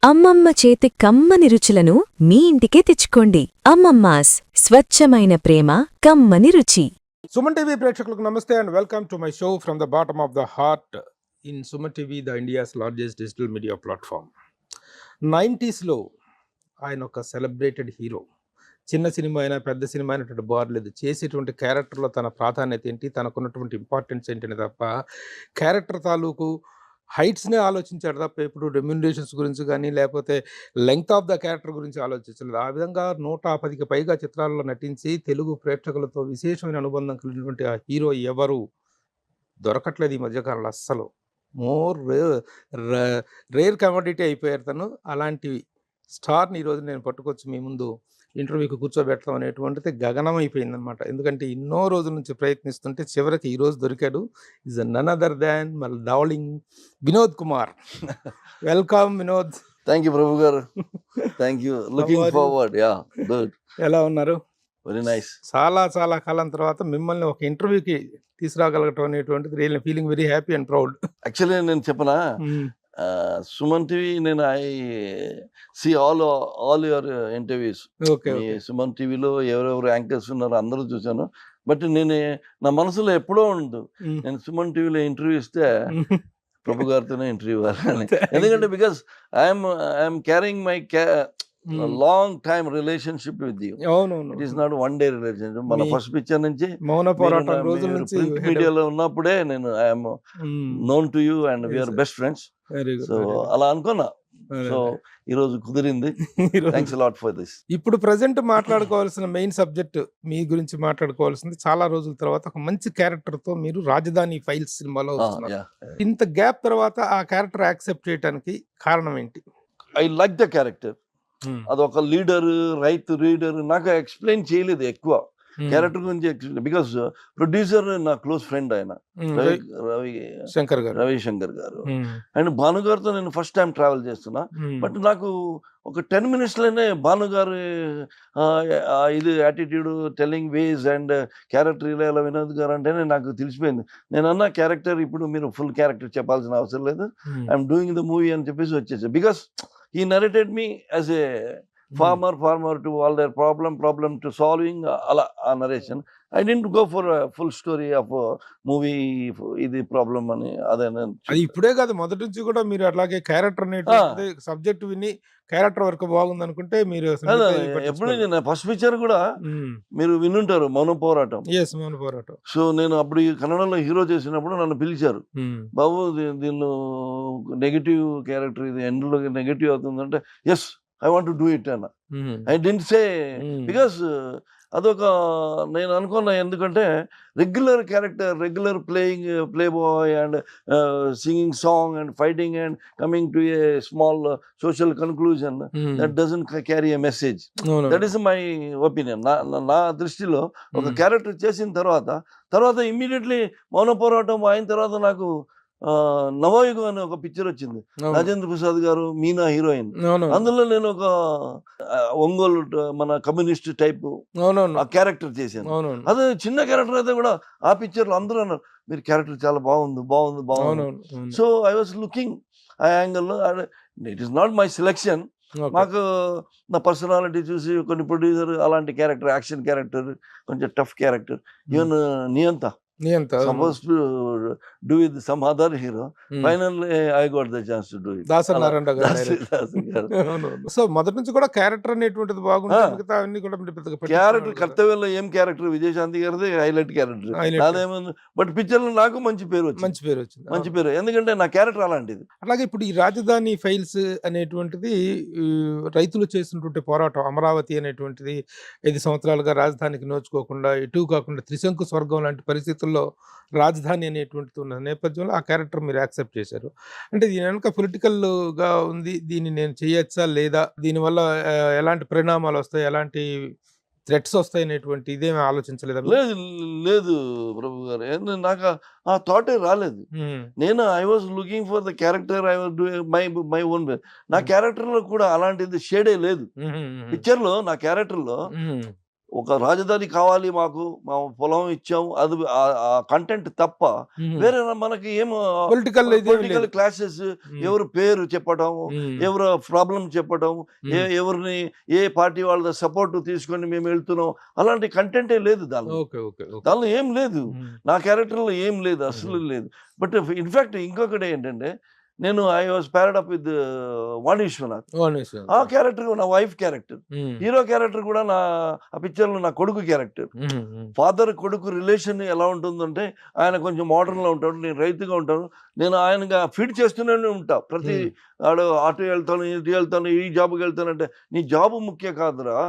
అమ్మమ్మ చేతి కమ్మని రుచులను మీ ఇంటికే తెచ్చుకోండి. అమ్మమ్మాస్ స్వచ్ఛమైన ప్రేమ కమ్మని రుచి. సుమన్ టీవీ ప్రేక్షకులకు నమస్తే and welcome to my show from the bottom of the heart in Suman TV, the India's largest digital media platform. 90స్లో ఆయన ఒక సెలబ్రేటెడ్ హీరో. చిన్న సినిమా అయినా పెద్ద సినిమా అయినటువంటి బార్ లేదు. చేసేటువంటి క్యారెక్టర్లో తన ప్రాధాన్యత ఏంటి, తనకున్నటువంటి ఇంపార్టెన్స్ ఏంటని తప్ప క్యారెక్టర్ తాలూకు హైట్స్నే ఆలోచించాడు తప్ప ఇప్పుడు రెమ్యునరేషన్స్ గురించి కానీ లేకపోతే లెంగ్త్ ఆఫ్ ద క్యారెక్టర్ గురించి ఆలోచించలేదు. ఆ విధంగా 110కి పైగా చిత్రాల్లో నటించి తెలుగు ప్రేక్షకులతో విశేషమైన అనుబంధం కలిగినటువంటి ఆ హీరో ఎవరు దొరకట్లేదు ఈ మధ్యకాలంలో అస్సలు. మోర్ రేర్ కమోడిటీ అయిపోయారు తను. అలాంటి స్టార్ని ఈరోజు నేను పట్టుకొచ్చి మీ ముందు ఇంటర్వ్యూకి కూర్చోబెట్టడం అనేటువంటిది గగనం అయిపోయిందనమాట. ఎందుకంటే ఎన్నో రోజుల నుంచి ప్రయత్నిస్తుంటే చివరికి ఈరోజు దొరికాడు. Is none other than my darling Vinod Kumar. Welcome Vinod. Thank you Prabhu గారు. Thank you. Looking forward. Ya, good. ఎలా ఉన్నారు? Very nice. చాలా చాలా కాలం తర్వాత మిమ్మల్ని ఒక ఇంటర్వ్యూకి తీసుకురాగలగటం అనేటువంటిది real feeling very happy and proud. Actually నేను చెప్పనా, సుమన్ టీవీ నేను I see all your interviews. Okay. Suman టీవీలో ఎవరెవరు యాంకర్స్ ఉన్నారో అందరూ చూశాను. బట్ నేను నా మనసులో ఎప్పుడో ఉండదు నేను సుమన్ టీవీలో ఇంటర్వ్యూ ఇస్తే ప్రభు గారితోనే ఇంటర్వ్యూ ఇవ్వాలని. ఎందుకంటే because I'm carrying my long time relationship with you. అవునవును. It is not one day relationship. మన ఫస్ట్ పిక్చర్ నుంచి మౌన పోరాటం రోజుల నుంచి మీడియాలో ఉన్నప్పుడే నేను I'm known to you and we're best friends. So అలా అనుకున్నా. సో ఈ రోజు కుదిరింది. Thanks lot for this. ఇప్పుడు ప్రెసెంట్ మాట్లాడుకోవాల్సిన మెయిన్ సబ్జెక్ట్ మీ గురించి మాట్లాడుకోవాల్సింది. చాలా రోజుల తర్వాత ఒక మంచి క్యారెక్టర్ తో మీరు రాజధాని ఫైల్స్ సినిమాలో వస్తున్నారు. ఇంత గ్యాప్ తర్వాత ఆ క్యారెక్టర్ యాక్సెప్ట్ చేయడానికి కారణం ఏంటి? I like the character. అదొక లీడర్, రైతు రీడర్. నాకు ఎక్స్ప్లెయిన్ చేయలేదు ఎక్కువ క్యారెక్టర్ గురించి. బికాస్ ప్రొడ్యూసర్ నా క్లోజ్ ఫ్రెండ్ ఆయన రవిశంకర్ గారు. అండ్ భాను గారితో నేను ఫస్ట్ టైం ట్రావెల్ చేస్తున్నా. బట్ నాకు ఒక 10 minutesలోనే భాను గారు ఇది attitude, telling ways and character ఇలా వినోద్ గారు అంటేనే నాకు తెలిసిపోయింది. నేను అన్న క్యారెక్టర్ ఇప్పుడు మీరు ఫుల్ క్యారెక్టర్ చెప్పాల్సిన అవసరం లేదు, ఐఎమ్ డూయింగ్ ద మూవీ అని చెప్పేసి వచ్చేసి. Because he narrated me as a farmer to all their problem to solving ala narration. I didn't go for a full story of a movie ఇది problem అని. అది ఇప్పుడే కాదు, మొదటి నుంచి కూడా మీరు అట్లాగే క్యారెక్టర్ అనేటువంటి సబ్జెక్ట్ విని క్యారెక్టర్ వరకు బాగుంది అనుకుంటే మీరు ఎప్పుడు నేను ఫస్ట్ పిక్చర్ కూడా మీరు వినుంటారు, మౌన పోరాటం. మౌన పోరాటం. సో నేను అప్పుడు కన్నడలో హీరో చేసినప్పుడు నన్ను పిలిచారు, బాబు దీనిలో నెగిటివ్ క్యారెక్టర్, ఇది ఎండ్లో నెగిటివ్ అవుతుందంటే yes I want to do it అన్న. ఐ డెంట్ సే బికాస్ అదొక నేను అనుకున్నా. ఎందుకంటే regular character, regular play boy and singing song and fighting and coming to a small social conclusion that doesn't carry a message. That is my opinion. నా దృష్టిలో ఒక character చేసిన తర్వాత immediately మౌన పోరాటం అయిన తర్వాత నాకు నవయుగం అనే ఒక పిక్చర్ వచ్చింది. రాజేంద్ర ప్రసాద్ గారు, మీనా హీరోయిన్. అందులో నేను ఒక ఒంగోలు మన కమ్యూనిస్ట్ టైప్ ఆ క్యారెక్టర్ చేశాను. అదే చిన్న క్యారెక్టర్ అయితే కూడా ఆ పిక్చర్ లో అందరూ అన్నారు మీరు క్యారెక్టర్ చాలా బాగుంది. సో ఐ వాస్ లుకింగ్ ఆ యాంగిల్లో. It is not my selection. మాకు నా పర్సనాలిటీ చూసి కొన్ని ప్రొడ్యూసర్ అలాంటి క్యారెక్టర్, యాక్షన్ క్యారెక్టర్, కొంచెం టఫ్ క్యారెక్టర్, ఈవెన్ నియంత supposed to do with some other hero. Finally I got the chance to do it. Dasanarayana గారు. సో మొదటి నుంచి కూడా క్యారెక్టర్ అనేటువంటిది బాగుంటుంది. మిగతా అన్ని కూడా క్యారెక్టర్ కర్తవ్యంలో ఏం క్యారెక్టర్ విజయశాంతి గారిది హైలైట్ క్యారెక్టర్, నాదేముంది. బట్ పిక్చర్ లో నాకు మంచి పేరు వచ్చింది. ఎందుకంటే నా క్యారెక్టర్ అలాంటిది. అలాగే ఇప్పుడు ఈ రాజధాని ఫైల్స్ అనేటువంటిది రైతులు చేసినటువంటి పోరాటం, అమరావతి అనేటువంటిది 5 సంవత్సరాలుగా రాజధానికి నోచుకోకుండా, ఎటు కాకుండా త్రిశంకు స్వర్గం లాంటి పరిస్థితుల్లో రాజధాని అనేటువంటిది ఉన్న నేపథ్యంలో ఆ క్యారెక్టర్ మీరు యాక్సెప్ట్ చేశారు. అంటే దీని వెనక పొలిటికల్గా ఉంది. దీన్ని నేను చేయొచ్చా లేదా, దీనివల్ల ఎలాంటి పరిణామాలు వస్తాయి, ఎలాంటి థ్రెట్స్ వస్తాయి అనేటువంటి ఇదేమీ ఆలోచించలేదు? లేదు ప్రభు గారు, నాకు ఆ థాటే రాలేదు. నేను I was looking for the character, I was doing my own way. నా క్యారెక్టర్ లో కూడా అలాంటిది షేడే లేదు. పిక్చర్ లో నా క్యారెక్టర్ లో ఒక రాజధాని కావాలి మాకు, మా పొలం ఇచ్చాము, అది ఆ కంటెంట్ తప్ప వేరే మనకి ఏమో పొలిటికల్ క్లాసెస్, ఎవరు పేరు చెప్పడం, ఎవరు ప్రాబ్లం చెప్పడం, ఎవరిని ఏ పార్టీ వాళ్ళ సపోర్ట్ తీసుకొని మేము వెళ్తున్నాం, అలాంటి కంటెంటే లేదు దానిలో ఏం లేదు. నా క్యారెక్టర్లో ఏం లేదు, అసలు లేదు. బట్ ఇన్ఫాక్ట్ ఇంకొకటి ఏంటంటే, నేను I was paired up with వాణి విశ్వనాథ్. ఆ క్యారెక్టర్ నా వైఫ్ క్యారెక్టర్, హీరో క్యారెక్టర్ కూడా ఆ పిక్చర్లో నా కొడుకు క్యారెక్టర్. ఫాదర్ కొడుకు రిలేషన్ ఎలా ఉంటుందంటే, ఆయన కొంచెం మోడర్న్ లో ఉంటాడు, నేను రైతుగా ఉంటాను. నేను ఆయనగా ఫీడ్ చేస్తూనే ఉంటా. ప్రతి ఆడు అటు వెళ్తాను, ఇటు వెళ్తాను, ఈ జాబ్కి వెళ్తానంటే, నీ జాబ్ ముఖ్య కాదురా,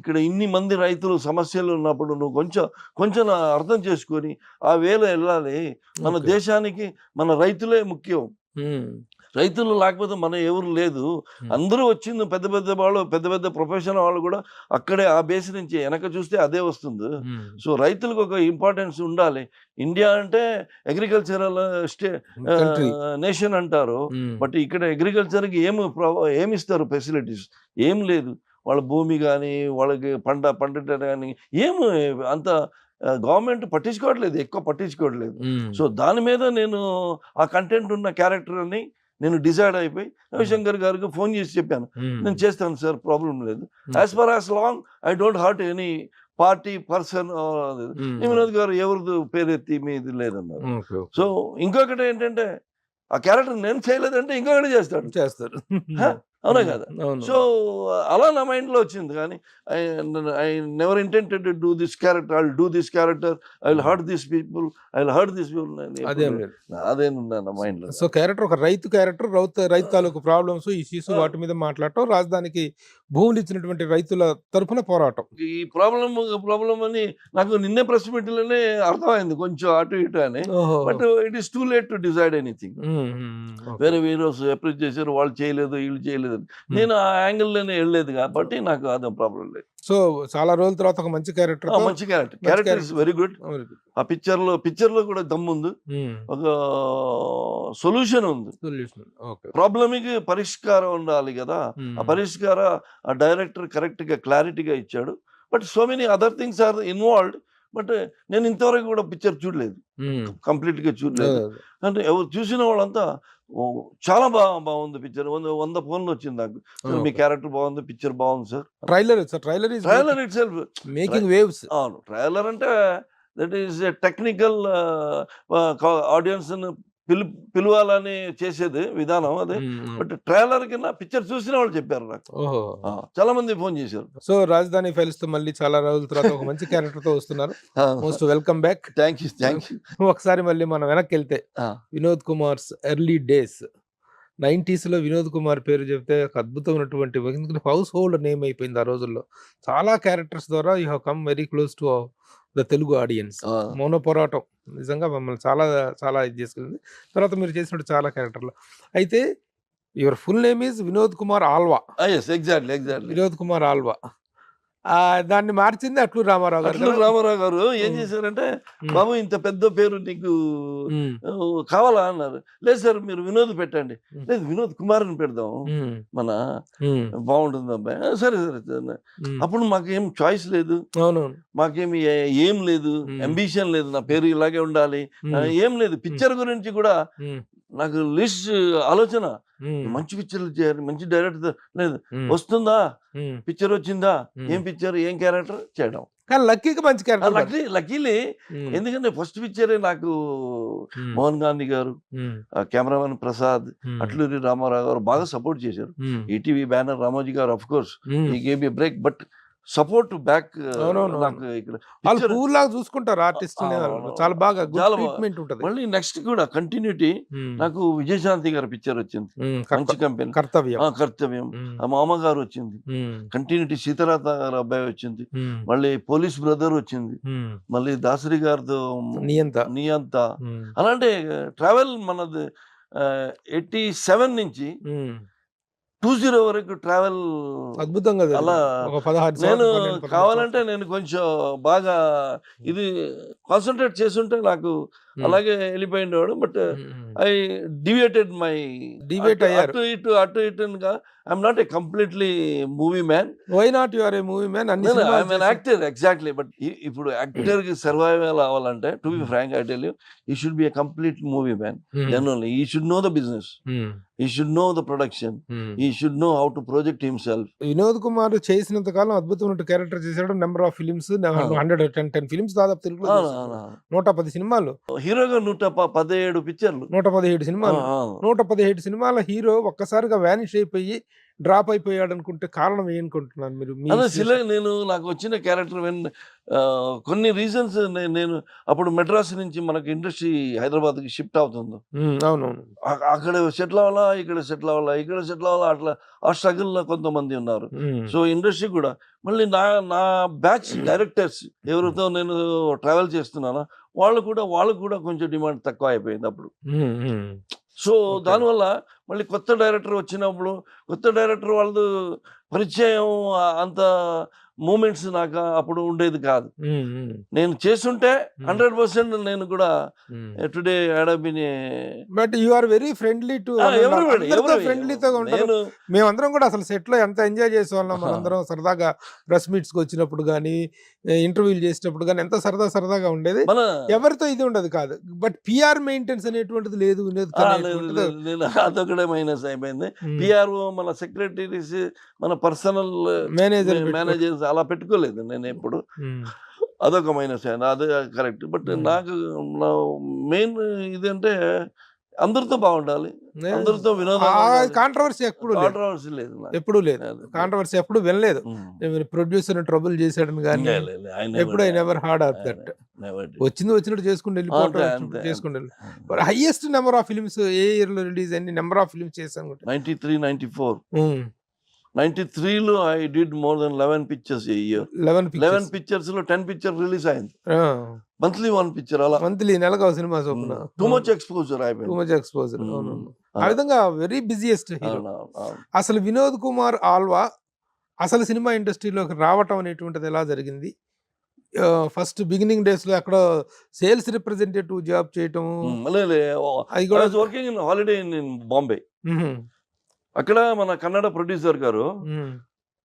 ఇక్కడ ఇన్ని మంది రైతులు సమస్యలు ఉన్నప్పుడు నువ్వు కొంచెం అర్థం చేసుకొని ఆ వేలో వెళ్ళాలి. మన దేశానికి మన రైతులే ముఖ్యం. రైతులు లేకపోతే మనం ఎవరు లేదు. అందరూ వచ్చింది పెద్ద పెద్ద వాళ్ళు, పెద్ద పెద్ద ప్రొఫెషనల్ వాళ్ళు కూడా అక్కడే ఆ బేస్ నుంచి వెనక చూస్తే అదే వస్తుంది. సో రైతులకు ఒక ఇంపార్టెన్స్ ఉండాలి. ఇండియా అంటే అగ్రికల్చరల్ నేషన్ అంటారు, బట్ ఇక్కడ అగ్రికల్చర్కి ఏమిస్తారు ఫెసిలిటీస్? ఏం లేదు. వాళ్ళ భూమి కానీ, వాళ్ళకి పంట కానీ ఏమి అంత గవర్నమెంట్ పట్టించుకోవట్లేదు, ఎక్కువ పట్టించుకోవట్లేదు. సో దాని మీద నేను ఆ కంటెంట్ ఉన్న క్యారెక్టర్ అని నేను డిసైడ్ అయిపోయి రవిశంకర్ గారికి ఫోన్ చేసి చెప్పాను, నేను చేస్తాను సార్, ప్రాబ్లం లేదు. As for as long I don't hurt any party person. Vinod గారు ఎవరిది పేరెత్తి మీది లేదన్నారు. సో ఇంకొకటి ఏంటంటే, ఆ క్యారెక్టర్ నేను చేయలేదంటే ఇంకొకటి చేస్తారు. అవునా కదా? సో అలా నా మైండ్లో వచ్చింది. కానీ I never intented to do this character, I will do this character, I will hurt this people, I will hurt this people. అదేనుందా నా మైండ్లో. సో క్యారెక్టర్ ఒక రైతు క్యారెక్టర్, రైతు తాలూకు ప్రాబ్లమ్స్, ఇష్యూస్, వాటి మీద మాట్లాడటం, రాజధానికి భూములు ఇచ్చినటువంటి రైతుల తరఫున పోరాటం. ఈ ప్రాబ్లం అని నాకు నిన్నే ప్రెస్ మీట్లోనే అర్థమైంది, కొంచెం అటు ఇటు అని. But it is too late to decide anything. వేరే హీరోస్ అప్రోచ్ చేశారు, వాళ్ళు చేయలేదు, వీళ్ళు చేయలేదు. నేను ఆ యాంగిల్లోనే వెళ్ళలేదు కాబట్టి నాకు అదే ప్రాబ్లం లేదు. సో చాలా రోజుల తర్వాత ఒక మంచి క్యారెక్టర్ ఇస్ వెరీ గుడ్. ఆ పిక్చర్ లో కూడా దమ్ముంది, ఒక సొల్యూషన్ ఉంది. ప్రాబ్లమ్కి పరిష్కారం ఉండాలి కదా, ఆ పరిష్కార ఆ డైరెక్టర్ కరెక్ట్ గా క్లారిటీగా ఇచ్చాడు. But so many other things are involved. But నేను ఇంతవరకు కూడా పిక్చర్ చూడలేదు, కంప్లీట్ గా చూడలేదు. అంటే ఎవరు చూసిన వాళ్ళంతా చాలా బాగుంది పిక్చర్, 100 ఫోన్లు వచ్చింది నాకు, మీ క్యారెక్టర్ బాగుంది, పిక్చర్ బాగుంది sir. Trailer it self making waves. అవును, ట్రైలర్ అంటే దట్ ఈస్ టెక్నికల్ ఆడియన్స్ పిలవాలని చేసేది విధానం అదే. బట్ ట్రైలర్ కింద పిక్చర్ చూసిన వాళ్ళు చెప్పారు నాకు, చాలా మంది ఫోన్ చేశారు. సో రాజధాని ఫైల్స్ తో మళ్ళీ చాలా రోజుల తర్వాత ఒక మంచి క్యారెక్టర్ తో వస్తున్నారు. Most welcome back. Thank you. ఒకసారి మళ్ళీ మనం వెనక్కి వెళ్తే, Vinod Kumars early days 90s లో వినోద్ కుమార్ పేరు చెప్తే ఒక అద్భుతమైనటువంటి హౌస్ హోల్డ్ నేమ్ అయిపోయింది ఆ రోజుల్లో. చాలా క్యారెక్టర్స్ ద్వారా you have come very close to the Telugu audience. మౌన పోరాటం నిజంగా మమ్మల్ని చాలా చాలా ఇది చేసుకెళ్ళింది. తర్వాత మీరు చేసినట్టు చాలా క్యారెక్టర్లు. అయితే your full name is Vinod Kumar Alva. Exactly Vinod Kumar Alva. దాన్ని మార్చింది అట్లూరి రామారావు గారు. ఏం చేశారంటే, బాబు ఇంత పెద్ద పేరు నీకు కావాలా అన్నారు. లేదు సార్, మీరు వినోద్ పెట్టండి. లేదు, వినోద్ కుమార్ అని పెడదాం, మన బాగుంటుంది అబ్బాయి. సరే. అప్పుడు మాకేం చాయిస్ లేదు, మాకేమి ఏం లేదు, అంబిషన్ లేదు, నా పేరు ఇలాగే ఉండాలి ఏం లేదు. పిక్చర్ గురించి కూడా నాకు లిస్ట్ ఆలోచన, మంచి పిక్చర్లు చేయాలి, మంచి డైరెక్టర్ లేదు, వస్తుందా పిక్చర్, వచ్చిందా, ఏం పిక్చర్, ఏం క్యారెక్టర్ చేయడం. కానీ లక్కీగా మంచి క్యారెక్టర్, లక్కీలీ. ఎందుకంటే ఫస్ట్ పిక్చరే నాకు మోహన్ గాంధీ గారు, కెమెరామెన్ ప్రసాద్, అట్లూరి రామారావు గారు బాగా సపోర్ట్ చేశారు. ఈటీవీ బ్యానర్ రామోజీ గారు ఆఫ్ కోర్స్ ఈ gave a break, but support back చూసుకుంటారు ఆర్టిస్ట్, చాలా బాగా ట్రీట్మెంట్ ఉంటుంది. మళ్ళీ నెక్స్ట్ కూడా కంటిన్యూటీ నాకు విజయశాంతి గారి పిక్చర్ వచ్చింది, మంచి కంపెనీ, కర్తవ్యం. ఆ మామగారు వచ్చింది, కంటిన్యూటీ సీతారాత గారు అబ్బాయి వచ్చింది, మళ్ళీ పోలీస్ బ్రదర్ వచ్చింది, మళ్ళీ దాసరి గారితో నియంత. అలాంటి ట్రావెల్ మనది 87 నుంచి 20 వరకు ట్రావెల్ అద్భుతంగా. అలా నేను కావాలంటే నేను కొంచెం బాగా ఇది కాన్సన్ట్రేట్ చేస్తుంటే నాకు అలాగే వెళ్ళిపోయినవాడు. But I deviated my Deviate అయ్యారు. అటు ఇటుగా I'm not a completely movie man. Why not you are a movie man? అన్ని సినిమాలు I'm an actor exactly. But ఇప్పుడు యాక్టర్ కి సర్వైవల్ అవ్వాలంటే to be frank I tell you he should be a complete movie man. Then only he should know the business, he should know the production, he should know how to project himself. Vinod Kumar చేసినంత కాలం అద్భుతమైన character చేశాడు. Number of films 110 films దాదాపు తెలుగులో చేశాడు. 110 సినిమాలు, హీరోగా 117 పిక్చర్లు, 117 సినిమాలు, 117 సినిమాల హీరో ఒక్కసారిగా వ్యానిష్ అయిపోయి డ్రాప్ అయిపోయాడు అనుకుంటే కారణం ఏమనుకుంటున్నాను మీరు? మీ అదే నేను నాకు వచ్చిన క్యారెక్టర్ కొన్ని రీజన్స్. నేను అప్పుడు మెడ్రాస్ నుంచి మనకి ఇండస్ట్రీ హైదరాబాద్కి షిఫ్ట్ అవుతుంది. అవునవును. అక్కడ సెటిల్ అవ్వాలా, ఇక్కడ సెటిల్ అవ్వాలా, ఇక్కడ సెటిల్ అవ్వాలా, అట్లా ఆ స్ట్రగుల్లో కొంతమంది ఉన్నారు. సో ఇండస్ట్రీ కూడా మళ్ళీ నా బ్యాచ్ డైరెక్టర్స్ ఎవరితో నేను ట్రావెల్ చేస్తున్నానో వాళ్ళకు కూడా కొంచెం డిమాండ్ తక్కువ అయిపోయింది అప్పుడు. సో దానివల్ల మళ్ళీ కొత్త డైరెక్టర్ వచ్చినప్పుడు కొత్త డైరెక్టర్ వాళ్ళది పరిచయం అంత మూమెంట్స్ నాకు అప్పుడు ఉండేది కాదు. నేను చేస్తుంటే 100% నేను కూడా today but you are very friendly to ఫ్రెండ్లీతో ఉంటారు. మేమందరం కూడా అసలు సెట్ లో ఎంత ఎంజాయ్ చేసేవాళ్ళం. మనందరం సరదాగా ప్రెస్ మీట్స్ కి వచ్చినప్పుడు కానీ ఇంటర్వ్యూలు చేసేటప్పుడు కానీ ఎంత సరదాగా ఉండేది. ఎవరితో ఇది ఉండదు కాదు. బట్ పిఆర్ మెయింటెనెన్స్ అనేటువంటిది లేదు. అదొకటే మైనస్ అయిపోయింది. పిఆర్ మన సెక్రటరీస్ మన పర్సనల్ మేనేజర్స్ అలా పెట్టుకోలేదు నేను ఎప్పుడు. అదొక మైనస్ అయింది, అదే కరెక్ట్. బట్ నాకు మెయిన్ ఇదంటే అందరితో బాగుండాలి, అందరితో వినోదం. కాంట్రవర్సీ లేదు, ఎప్పుడు లేదు. కాంట్రవర్సీ ఎప్పుడు వినలేదు. ప్రొడ్యూసర్ ట్రబుల్ చేశాడని కానీ ఎప్పుడు I never heard of that. వచ్చినట్టు చేసుకుంటూ వెళ్ళిపోవడం. Highest number of films a year లో రిలీజ్ అయింది? నెంబర్ ఆఫ్ ఫిల్మ్స్ చేశాను 93, 94. 93లో I did more than 11 pictures a year. 11 pictures లో 10 పిక్చర్ రిలీజ్ అయింది. మంత్లీ 1 పిక్చర్, అలా మంత్లీ నెలకు సినిమా. టూ మచ్ ఎక్స్పోజర్ అయిపోయింది. ఆ విధంగా వెరీ బిజియెస్ట్ హీరో. అసలు వినోద్ కుమార్ ఆల్వా అసలు సినిమా ఇండస్ట్రీలోకి రావటం అనేటువంటిది ఎలా జరిగింది? ఫస్ట్ బిగినింగ్ డేస్ లో అక్కడ సేల్స్ రిప్రజెంటేటివ్ జాబ్ చేయటం, అది కూడా working in holiday in Bombay. అక్కడ మన కన్నడ ప్రొడ్యూసర్ గారు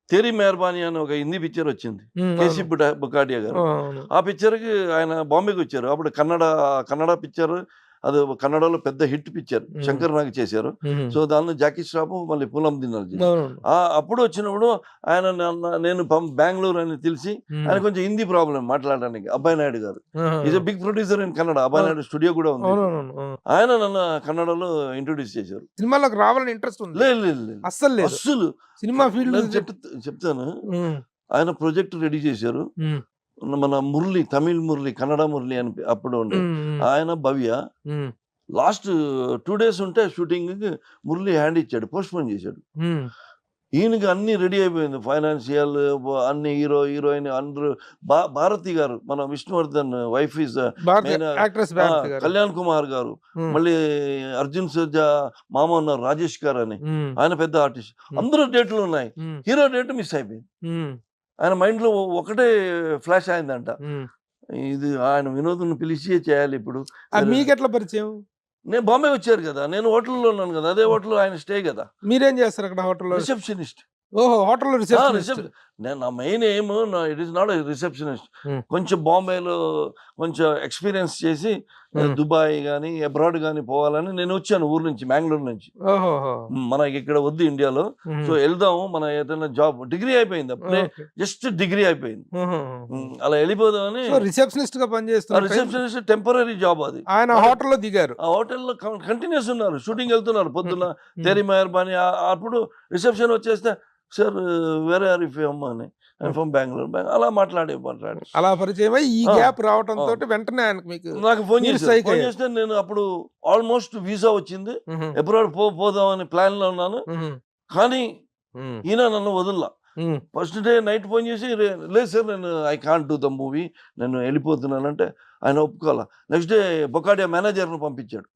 తెరీ మెహర్బానీ అని ఒక హిందీ పిక్చర్ వచ్చింది, కేసీ బుకాడియా గారు. ఆ పిక్చర్ కి ఆయన బాంబేకి వచ్చారు. అప్పుడు కన్నడ పిక్చర్, అది కన్నడలో పెద్ద హిట్ పిక్చర్, శంకర్ నాగ్ చేశారు. సో దానిలో జాకీ ష్రాఫ్ మళ్ళీ పూలం దినాలి. అప్పుడు వచ్చినప్పుడు ఆయన నేను బెంగళూరు అని తెలిసి ఆయన కొంచెం హిందీ ప్రాబ్లం మాట్లాడడానికి. అబ్బాయి నాయుడు గారు is a big producer in Kannada. Abbayi Naidu studio కూడా ఉంది. ఆయన నన్ను కన్నడలో ఇంట్రొడ్యూస్ చేశారు. సినిమాలోకి రావాలని ఇంట్రెస్ట్ ఉంది? లేదు, అస్సలు సినిమా ఫీల్డ్ చెప్తాను. ఆయన ప్రాజెక్ట్ రెడీ చేశారు. మన మురళి, తమిళ్ మురళి, కన్నడ మురళి అని అప్పుడు ఉండే ఆయన, భవ్య. లాస్ట్ 2 days ఉంటే షూటింగ్ మురళి హ్యాండ్ ఇచ్చాడు, పోస్ట్ పోన్ చేశాడు. ఈయనకి అన్ని రెడీ అయిపోయింది, ఫైనాన్షియల్ అన్ని, హీరోయిన్ అందరూ. భారతి గారు, మన విష్ణువర్ధన్ వైఫ్ ఇస్ కళ్యాణ్ కుమార్ గారు, మళ్ళీ అర్జున్ సర్జా మామ ఉన్నారు రాజేష్ గారు అని, ఆయన పెద్ద ఆర్టిస్ట్. అందరూ డేట్లు ఉన్నాయి, హీరో డేట్ మిస్ అయిపోయింది. ఆయన మైండ్ లో ఒకటే ఫ్లాష్ అయిందంట, ఇది ఆయన వినోద్ని పిలిచి చేయాలి ఇప్పుడు. మీకు ఎట్లా పరిచయం? నేను బాంబే వచ్చారు కదా, నేను హోటల్లో ఉన్నాను కదా, అదే హోటల్ ఆయన స్టే కదా. మీరేం చేస్తారు అక్కడ హోటల్లో? రిసెప్షనిస్ట్. ఓహో, హోటల్లో రిసెప్షనిస్ట్. నా main aim it is not receptionist. కొంచెం బాంబేలో కొంచెం ఎక్స్పీరియన్స్ చేసి దుబాయ్ కానీ అబ్రాడ్ కానీ పోవాలని నేను వచ్చాను ఊరు నుంచి, బెంగళూరు నుంచి. మనకి ఇక్కడ వద్దు ఇండియాలో, సో వెళ్దాము మన ఏదైనా జాబ్. డిగ్రీ అయిపోయింది అప్పుడే, జస్ట్ డిగ్రీ అయిపోయింది, అలా వెళ్ళిపోదామని. రిసెప్షనిస్ట్ గా పనిచేస్తున్నారు. రిసెప్షనిస్ట్ టెంపరీ జాబ్ అది. ఆయన హోటల్లో దిగారు, ఆ హోటల్లో కంటిన్యూస్ ఉన్నారు, షూటింగ్ వెళ్తున్నారు పొద్దున్న. తెరీ మెహర్బానీ. అప్పుడు రిసెప్షన్ వచ్చేస్తే, సార్ వేరే ఆర్ ఇఫ్ అని, ఫ్రమ్ బెంగళూరు, అలా మాట్లాడి అలా పరిచయం. ఈ గ్యాప్ రావడంతో వెంటనే నాకు ఫోన్ చేస్తే నేను అప్పుడు ఆల్మోస్ట్ వీసా వచ్చింది, అబ్రాడ్ పోదామని ప్లాన్ లో ఉన్నాను. కానీ ఈయన నన్ను వదల్లా. ఫస్ట్ డే నైట్ ఫోన్ చేసి లేదు సార్ నేను I can't do the movie, నేను వెళ్ళిపోతున్నానంటే ఆయన ఒప్పుకోవాలా. నెక్స్ట్ డే బొకాడియా మేనేజర్ను పంపించాడు.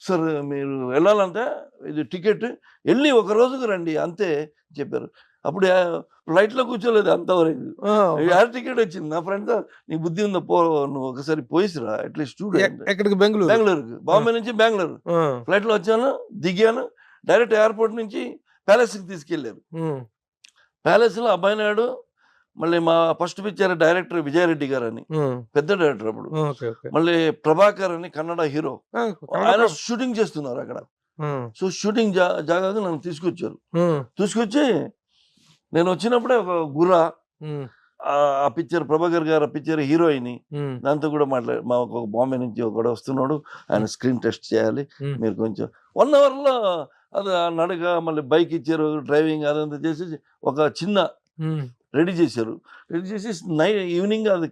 సార్ మీరు వెళ్ళాలంటే ఇది టికెట్, వెళ్ళి ఒక రోజుకు రండి అంతే చెప్పారు. అప్పుడు ఫ్లైట్లో కూర్చోలేదు అంతవరకు, ఎయిర్ టికెట్ వచ్చింది. నా ఫ్రెండ్ నీ బుద్ధి ఉందా, పో నువ్వు ఒకసారి పోయిసిరా అట్లీస్ట్ స్టూడెంట్. ఎక్కడికి? బెంగళూరుకి. బాంబే నుంచి బెంగళూరు ఫ్లైట్లో వచ్చాను, దిగాను, డైరెక్ట్ ఎయిర్పోర్ట్ నుంచి ప్యాలెస్కి తీసుకెళ్లారు. ప్యాలెస్లో అబ్బాయి నాయుడు, మళ్ళీ మా ఫస్ట్ పిక్చర్ డైరెక్టర్ విజయారెడ్డి గారు అని పెద్ద డైరెక్టర్ అప్పుడు, మళ్ళీ ప్రభాకర్ అని కన్నడ హీరో, ఆయన షూటింగ్ చేస్తున్నారు అక్కడ. సో షూటింగ్ జాగాగా నన్ను తీసుకొచ్చి నేను వచ్చినప్పుడే ఒక గుర్రా ఆ పిక్చర్ ప్రభాకర్ గారు పిక్చర్ హీరోయిన్ దాంతో కూడా మా ఒక బాంబే నుంచి ఒకడు వస్తున్నాడు, ఆయన స్క్రీన్ టెస్ట్ చేయాలి, మీరు కొంచెం 1 అవర్లో అది నడక, మళ్ళీ బైక్ ఇచ్చారు, డ్రైవింగ్ అదంతా చేసి ఒక చిన్న రెడీ చేశారు. రెడీ చేసి ఈవినింగ్ అది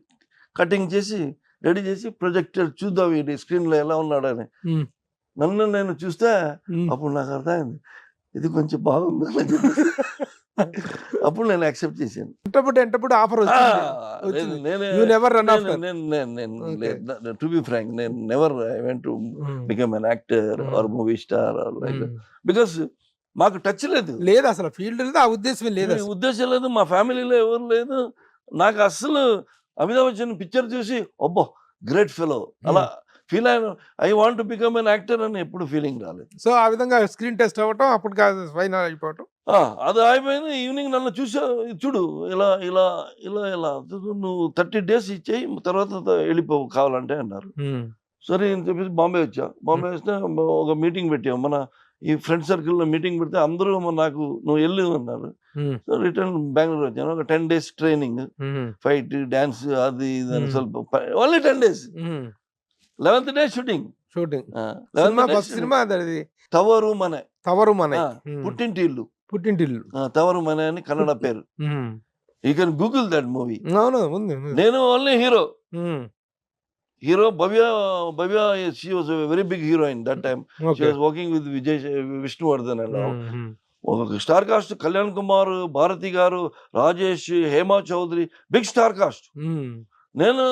కటింగ్ చేసి రెడీ చేసి ప్రొజెక్టర్ చూద్దాం ఈ స్క్రీన్లో ఎలా ఉన్నాడని. నన్ను నేను చూస్తే అప్పుడు నాకు అర్థమైంది ఇది కొంచెం బాగుందని చెప్పేసి అప్పుడు నేను యాక్సెప్ట్ చేశాను. ఆఫర్ టు బి ఫ్రాంక్, నేను never I want to become an actor or movie star or like, because మాకు టచ్ లేదు అసలు, ఫీల్డ్ లేదు, ఆ ఉద్దేశం లేదు, మా ఫ్యామిలీలో ఎవరు లేదు. నాకు అస్సలు అమితాబ్ బచ్చన్ పిక్చర్ చూసి అబ్బో గ్రేట్ ఫెలో అలా ఫీల్ అయ్యాను. I want to become an actor అని ఎప్పుడు ఫీలింగ్ రాలేదు. సో ఆ విధంగా స్క్రీన్ టెస్ట్ అవ్వటం, అప్పుడు ఫైనల్ అయిపోవటం, అది అయిపోయింది. ఈవినింగ్ నన్ను చూసా, చూడు ఇలా ఇలా ఇలా ఇలా నువ్వు 30 days ఇచ్చేయి, తర్వాత వెళ్ళిపోవు కావాలంటే అన్నారు. సరే అని చెప్పేసి బాంబే వస్తే ఒక మీటింగ్ పెట్టాము, మన ఈ ఫ్రెండ్ సర్కిల్లో మీటింగ్ పెడితే అందరూ నాకు నువ్వు వెళ్ళు అన్నారు. సో రిటర్న్ బెంగళూరు వచ్చాను. ఒక 10 days ట్రైనింగ్, ఫైట్, డాన్స్, అది ఇది అని ಸ್ವಲ್ಪ only 10 days. 11th day shooting. Cinema Tavaru Mane, పుట్టింటిల్లు, తవరు మనే అని కన్నడ పేరు. You can Google that movie. నేను only hero Bhavya she was very big heroine that time. She was working with Vishnuvardhan అలా. ఒక star cast, Kalyan Kumar, Bharathi garu, Rajesh, Hema Chaudhary, big star cast. నేను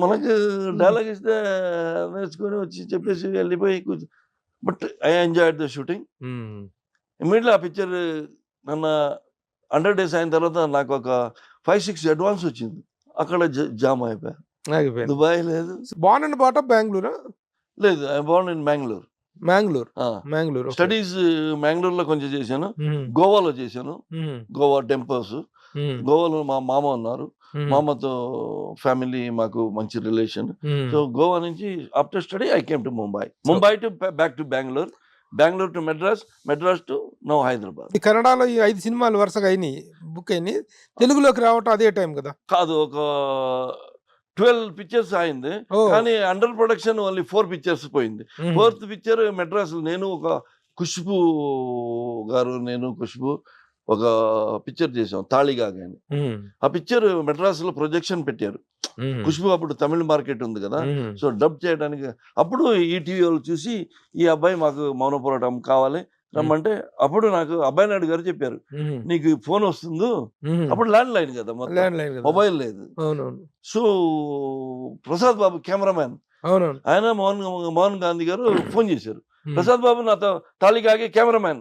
మనకు డైలాగ్ ఇస్తే నేర్చుకొని వచ్చి చెప్పేసి వెళ్ళిపోయి కూర్చో. But I enjoyed the shooting. Immediately ఆ పిక్చర్ నన్ను 100 days అయిన తర్వాత నాకు ఒక 5-6 అడ్వాన్స్ వచ్చింది. అక్కడ జామ్ అయిపోయా. దుబాయ్ లేదు. Born and brought up Bengaluru? లేదు, I born in Bengaluru. Studies బెంగళూరులో కొంచెం చేశాను, గోవాలో చేశాను, గోవా టెంపుల్స్. గోవాలో మా మామ ఉన్నారు, మామతో ఫ్యామిలీ మాకు మంచి రిలేషన్. సో గోవా నుంచి after study I came to Mumbai to back to Bengaluru to Madras to now Hyderabad. కన్నడలో ఈ 5 సినిమాలు వరుసగా అయినాయి, బుక్ అయినాయి. తెలుగులోకి రావటం అదే టైం కదా? కాదు, ఒక 12 pictures అయింది, కానీ అండర్ ప్రొడక్షన్ ఓన్లీ 4 pictures పోయింది. 4th పిక్చర్ మెడ్రాస్, నేను ఒక ఖుష్బు ఒక పిక్చర్ చేసాం, తాళిగాగా అని. ఆ పిక్చర్ మెడ్రాస్ లో ప్రొజెక్షన్ పెట్టారు. ఖుష్బు అప్పుడు తమిళ మార్కెట్ ఉంది కదా, సో డబ్ చేయడానికి. అప్పుడు ఈటీవీ వాళ్ళు చూసి ఈ అబ్బాయి మాకు మౌన పోరాటం కావాలి రమ్మంటే, అప్పుడు నాకు అబ్బాయి నాయుడు గారు చెప్పారు, నీకు ఫోన్ వస్తుంది. అప్పుడు ల్యాండ్ లైన్ కదా, మొబైల్ లేదు. సో ప్రసాద్ బాబు కెమెరామ్యాన్, ఆయన మోహన్ గాంధీ గారు ఫోన్ చేశారు. ప్రసాద్ బాబు నాతో తాళిగాగి కెమెరామ్యాన్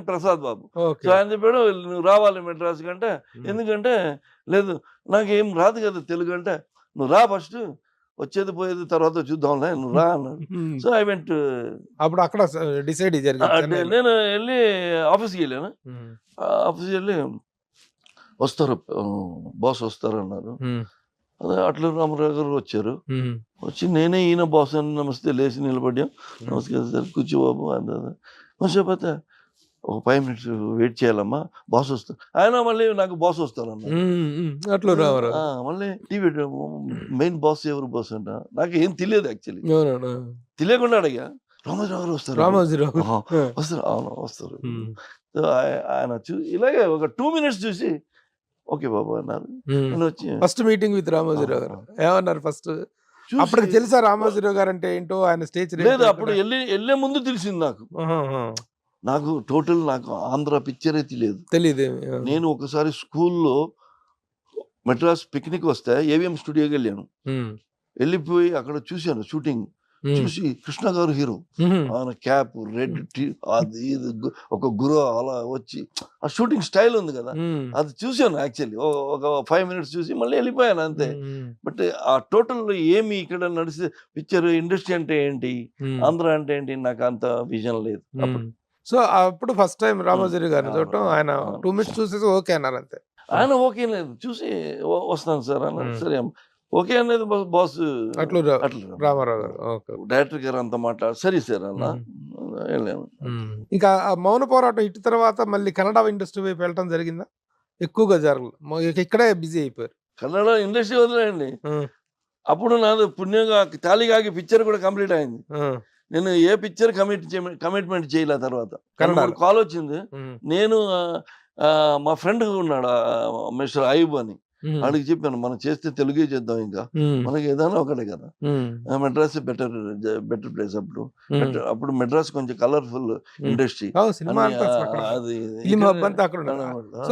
ప్రసాద్ బాబు. సో ఆయన చెప్పాడు, నువ్వు రావాలి మెడ్రాస్ కంటే. ఎందుకంటే లేదు నాకేం రాదు కదా తెలుగు అంటే, నువ్వు రా ఫస్ట్, వచ్చేది పోయేది తర్వాత చూద్దాంలే, నువ్వు రా అన్నాడు. So I went. అప్పుడు అక్కడ డిసైడ్ నేను వెళ్ళి ఆఫీస్కి వెళ్ళాను. ఆఫీస్కి వెళ్ళి వస్తారు, బాస్ వస్తారు అన్నారు. అదే అట్లా రామరావు గారు వచ్చారు. వచ్చి నేనే ఈయన బాస్ అని నమస్తే లేచి నిలబడ్డాం. నమస్కారం సార్, కూర్చో బాబు అన్నారు. కొంచెంపోతే ఒక 5 minutes వెయిట్ చేయాలమ్మా, బాస్ వస్తారు. ఆయన మళ్ళీ నాకు బాస్ వస్తారన్నారు. అట్లా మళ్ళీ టీవీ మెయిన్ బాస్ ఎవరు బాస్ అంట, నాకు ఏం తెలియదు యాక్చువల్లీ. తెలియకుండా అడిగా, రామోజీరావు గారు వస్తారు. అవును వస్తారు. ఆయన ఇలాగే ఒక 2 minutes చూసి ఓకే బాబు అన్నారు. ఫస్ట్ మీటింగ్ విత్ రామోజీరావు గారు ఏమన్నారు? ఫస్ట్ అప్పటికి తెలుసా రామోజీరావు గారు అంటే ఏంటో, ఆయన స్టేజ్ లేదు, అప్పుడు వెళ్ళే ముందు తెలిసింది నాకు. నాకు టోటల్ నాకు ఆంధ్ర పిక్చరే తెలియదు. తెలీదు. నేను ఒకసారి స్కూల్లో మెడ్రాస్ పిక్నిక్ వస్తే ఏవిఎం స్టూడియోకి వెళ్ళాను. వెళ్ళిపోయి అక్కడ చూశాను షూటింగ్. చూసి కృష్ణ గారు హీరో, ఆయన క్యాప్ రెడ్ అది ఇది ఒక గురు అలా వచ్చి ఆ షూటింగ్ స్టైల్ ఉంది కదా, అది చూశాను. యాక్చువల్లీ ఒక 5 minutes చూసి మళ్ళీ వెళ్ళిపోయాను అంతే. బట్ ఆ టోటల్ ఏమి ఇక్కడ నడిచే పిక్చర్ ఇండస్ట్రీ అంటే ఏంటి, ఆంధ్ర అంటే ఏంటి, నాకు అంత విజన్ లేదు అప్పుడు. సో అప్పుడు ఫస్ట్ టైం రామోజీరావు గారిని చూడటం, ఆయన 2 minutes చూసేసి ఓకే అన్నారు అంతే. ఆయన ఓకే లేదు, చూసి వస్తాను సార్ అన్న. సరే ఓకే అనేది బాస్ అట్లు రామారావు గారు. డైరెక్టర్ గారు అంత మాట్లాడు సరే సార్ అన్న వెళ్ళాను. ఇంకా మౌన పోరాటం హిట్ తర్వాత మళ్ళీ కన్నడ ఇండస్ట్రీ వైపు వెళ్ళటం జరిగిందా? ఎక్కువగా జరగలేదు, ఇక్కడే బిజీ అయిపోయారు. కన్నడ ఇండస్ట్రీ వదిలేయండి, అప్పుడు నాది పుణ్యంగా తాలిగాకి పిక్చర్ కూడా కంప్లీట్ అయింది. నేను ఏ పిక్చర్ కమిట్మెంట్ చేయలే. తర్వాత కాల్ వచ్చింది. నేను మా ఫ్రెండ్ ఉన్నాడు మిస్టర్ అయూబ్ అని, అడిగి చెప్పాను మనం చేస్తే తెలుగే చేద్దాం, ఇంకా మనకి ఏదైనా ఒకటే కదా, మెడ్రాస్ బెటర్ ప్లేస్. అప్పుడు మెడ్రాస్ కొంచెం కలర్ఫుల్ ఇండస్ట్రీ, అది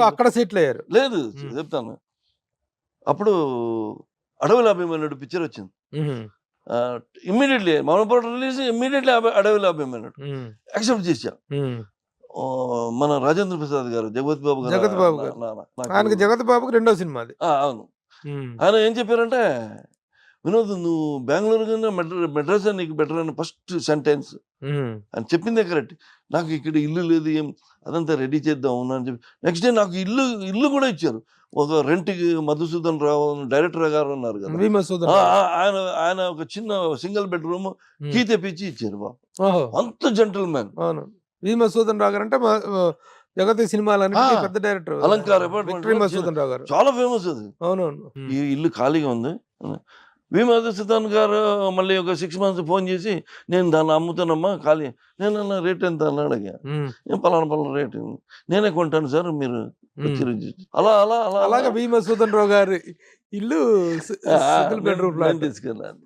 అక్కడ సెటిల్ అయ్యారు. లేదు చెప్తాను. అప్పుడు అడవుల అభిమానుడు పిక్చర్ వచ్చింది. ఇమ్మీడియట్లీ మౌన పోరాటం రిలీజ్, ఇమ్మీడియట్లీ అడవుల అభిమానుడు యాక్సెప్ట్ చేశా. మన రాజేంద్ర ప్రసాద్ గారు, జగపతి బాబు గారు, జగపతి బాబుకి 2వ సినిమా అది. అవును. ఆయన ఏం చెప్పారంటే, వినోద్ నువ్వు బెంగళూరు కన్నా మెడ్రాస్ నీకు బెటర్ అని ఫస్ట్ సెంటెన్స్ అని చెప్పిందే కరెక్ట్. నాకు ఇక్కడ ఇల్లు లేదు, ఏం అదంతా రెడీ చేద్దాం అని చెప్పి నెక్స్ట్ డే నాకు ఇల్లు కూడా ఇచ్చారు. ఒక రెంట్కి మధుసూదన్ రావు డైరెక్టర్ గారు ఉన్నారు కదా, ఆయన ఒక చిన్న సింగిల్ బెడ్రూమ్ కీ తెప్పించి ఇచ్చారు. బాబు అంత జెంటల్ మ్యాన్. మధుసూదన్ రావు గారు అంటే జగతి సినిమాలని పెద్ద డైరెక్టర్, అలంకార మధుసూదన్ రావు గారు చాలా ఫేమస్ అది. అవునవును. ఈ ఇల్లు ఖాళీగా ఉంది. వి మధుసూదన్ గారు మళ్ళీ ఒక 6 months ఫోన్ చేసి, నేను దాన్ని అమ్ముతానమ్మా ఖాళీ. నేను అన్న రేట్ ఎంత అని అడిగా. పలానా రేట్, నేనే కొంటాను సార్ మీరు అలా అలా అలా అలాగా వి మధుసూదన్ రావు గారి ఇల్లు తీసుకున్నాను.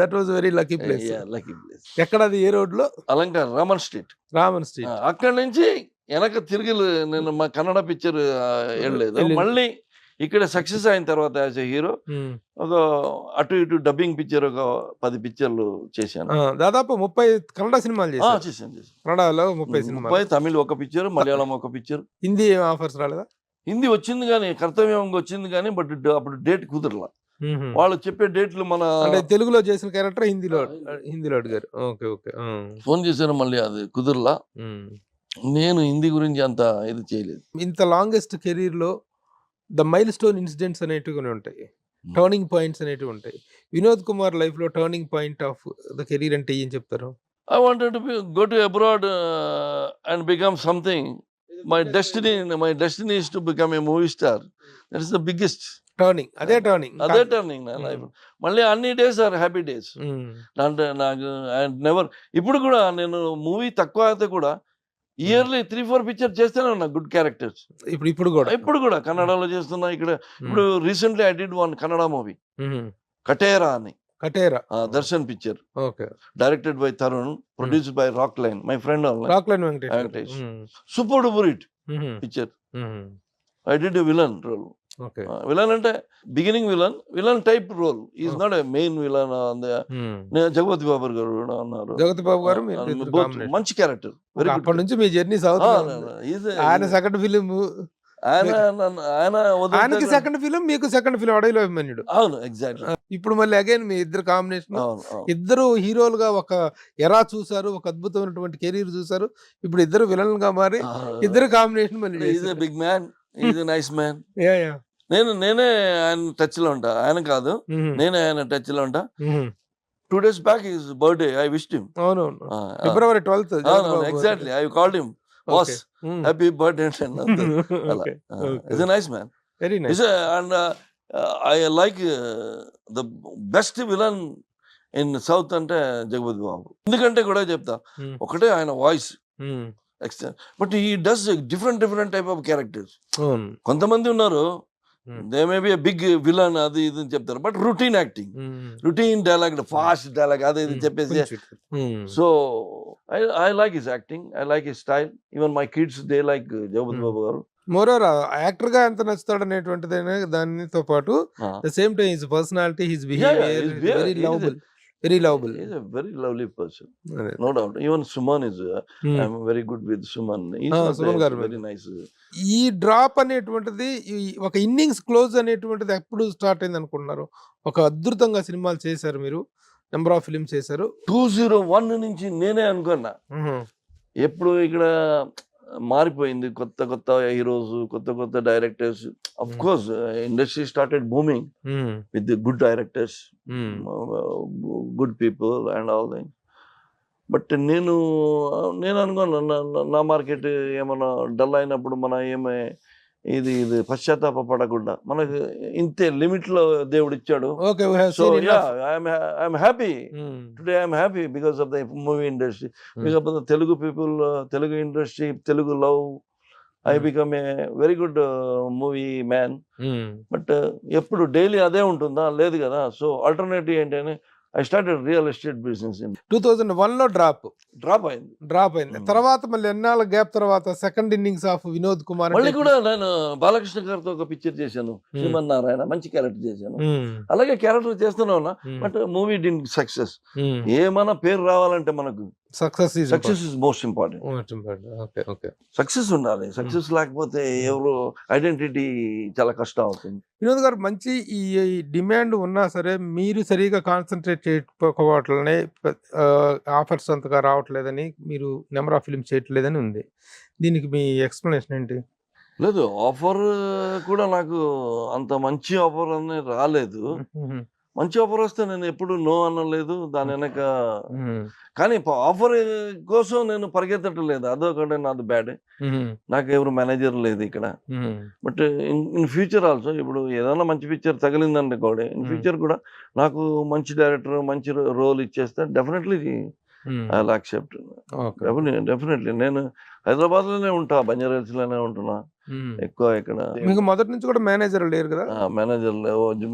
That was very lucky place. ఎక్కడ అది, ఏ రోడ్ లో? అలంకార్ రామన్ స్ట్రీట్. అక్కడి నుంచి వెనక తిరిగి నేను మా కన్నడ పిక్చర్ వెళ్ళలేదు. మళ్ళీ ఇక్కడ సక్సెస్ అయిన తర్వాత యాజ్ ఎ హీరో ఒక అటు ఇటు డబ్బింగ్ పిక్చర్ ఒక 10 పిక్చర్లు చేశాను. దాదాపు 30 కన్నడ సినిమాలు చేశాను. కన్నడలో 30 సినిమాలు, తమిళ్ ఒక పిక్చర్, మలయాళం ఒక పిక్చర్. హిందీ ఆఫర్స్ రాలేదా? హిందీ వచ్చింది కానీ, కర్తవ్యం వచ్చింది కానీ, బట్ అప్పుడు డేట్ కుదరలా. వాళ్ళు చెప్పే డేట్లు మన తెలుగులో చేసిన క్యారెక్టర్ హిందీలో అడిగారు. Okay okay. ఫోన్ చేశాను, మళ్ళీ అది కుదరలా. నేను హిందీ గురించి అంత ఇది చేయలేదు. ఇంత లాంగెస్ట్ కెరీర్ లో ద మైల్ స్టోన్ ఇన్సిడెంట్స్ అనేటివి ఉంటాయి, టర్నింగ్ పాయింట్స్ అనేటివి ఉంటాయి. వినోద్ కుమార్ లైఫ్ లో turning point of the career అంటే ఏం చెప్తారు? I wanted to go to abroad and become something. My destiny is to become a movie star. That is the biggest turning. అదే turning నా life. మళ్ళీ అన్ని డేస్ ఆర్ హ్యాపీ డేస్. అంటే నాకు never, ఇప్పుడు కూడా నేను మూవీ తక్కువ అయితే కూడా ఇయర్లీ 3-4 పిక్చర్ చేస్తేనే ఉన్నా గుడ్ క్యారెక్టర్స్. ఇప్పుడు కూడా కన్నడలో చేస్తున్నా. ఇక్కడ ఇప్పుడు recently I did one Kannada movie, Kaatera అని. Darshan picture, directed by Tarun, produced by Rockline, my friend Venkatesh. Super duper hit picture. I did a villain role. Villain అంటే beginning villain type role, is not a main villain. Jagapathi Babu garu కూడా ఉన్నారు. మంచి character. అప్పటి నుంచి మీ journey ఆయన second film, ఆయనకి second film, మీకు సెకండ్ ఫిలిం అడవిలో అభిమన్యుడు. అవును, ఎగ్జాక్ట్లీ. ఇప్పుడు మళ్ళీ అగైన్ మీ ఇద్దరు కాంబినేషన్, ఇద్దరు హీరోలుగా ఒక ఎరా చూసారు, ఒక అద్భుతమైనటువంటి కెరీర్ చూసారు. ఇప్పుడు ఇద్దరు విలన్ గా మారి ఇద్దరు కాంబినేషన్ మళ్ళీ. Big man, is a nice man. నేనే ఆయన టచ్ లో ఉంటా, ఆయన కాదు, నేనే ఆయన టచ్ లో ఉంటా. 2 days back his birthday, I wished him. అవునవును, February 12th. Exactly, I called him, boss, happy birthday. He's a nice man, very nice. And I like the best villain in South అంటే జగపతి బాబు. ఎందుకంటే కూడా చెప్తా, ఒకటే ఆయన voice, but he does different type of characters. కొంతమంది ఉన్నారు they may be big villain అది ఇది అని చెప్తారు, but routine acting, routine dialogue, fast dialogue అది ఇది చెప్పేసి. So I like his acting, I like his style. Even my kids they like Jagapathi Babu garu. Moreover actor గా ఎంత నచ్చుతాడు అనేటువంటిది దానితో పాటు the same time his personality, his behaviour very lovable, very lovable. He's a very lovely person, no doubt. Even Suman is, I'm very good with Suman. He's Suman garu very nice. ఈ drop అనేటువంటిది ఒక innings close అనేటువంటిది ఎప్పుడు start అయింది అనుకుంటున్నారు? ఒక అద్భుతంగా సినిమాలు చేశారు మీరు, నెంబర్ ఆఫ్ ఫిల్మ్స్ చేశారు. 201 నుంచి నేనే అనుకున్నా. ఎప్పుడు ఇక్కడ మారిపోయింది, కొత్త కొత్త హీరోస్, కొత్త కొత్త directors. Of course industry started booming with good directors, good people and all thing. But నేను అనుకోను నా మార్కెట్ ఏమన్నా డల్ అయినప్పుడు మన ఇది పశ్చాత్తాప పడకుండా మనకు ఇంతే లిమిట్ లో దేవుడు ఇచ్చాడు. So I'm happy today, I'm happy because of the movie industry, because of the Telugu people, Telugu industry, Telugu love. I become a very good movie man. But ఎప్పుడు డైలీ అదే ఉంటుందా? లేదు కదా. సో ఆల్టర్నేటివ్ ఏంటంటే I started real estate business. 2001 లో drop అయింది. తర్వాత మళ్ళీ ఎన్నాళ్ళ గ్యాప్ తర్వాత second innings of Vinod Kumar. మళ్ళీ కూడా నేను బాలకృష్ణ గారితో ఒక పిక్చర్ చేశాను, శ్రీమన్నారాయణ, మంచి క్యారెక్టర్ చేశాను. అలాగే క్యారెక్టర్ చేస్తూనే ఉన్నా, బట్ మూవీ డిడ్ సక్సెస్. ఏమన్నా పేరు రావాలంటే మనకు success is most important. Success ఉండాలి. సక్సెస్ లేకపోతే ఎవరు ఐడెంటిటీ చాలా కష్టం అవుతుంది. వినోద్ గారు, మంచి ఈ డిమాండ్ ఉన్నా సరే మీరు సరిగా కాన్సన్ట్రేట్ చేయకపోవట్లనే ఆఫర్స్ అంతగా రావట్లేదని, మీరు నెంబర్ ఆఫ్ ఫిల్మ్స్ చేయట్లేదని ఉంది. దీనికి మీ ఎక్స్ప్లెనేషన్ ఏంటి? లేదు, ఆఫర్ కూడా నాకు అంత మంచి ఆఫర్ అని రాలేదు. మంచి ఆఫర్ వస్తే నేను ఎప్పుడు నో అనలేదు దాని వెనక. కానీ ఆఫర్ కోసం నేను పరిగెత్తటం లేదు, అదొకటి నాది బ్యాడ్. నాకు ఎవరు మేనేజర్ లేదు ఇక్కడ. బట్ ఇన్ ఫ్యూచర్ ఆల్సో, ఇప్పుడు ఏదైనా మంచి పిక్చర్ తగిలిందంటే కూడా ఇన్ ఫ్యూచర్ కూడా నాకు మంచి డైరెక్టర్ మంచి రోల్ ఇచ్చేస్తే definitely I will accept. Definitely నేను హైదరాబాద్ లోనే ఉంటా, బంజారాహిల్స్ లోనే ఉంటున్నా ఎక్కువ. ఇక్కడ మీకు మొదటి నుంచి కూడా మేనేజర్ లేరు కదా? మేనేజర్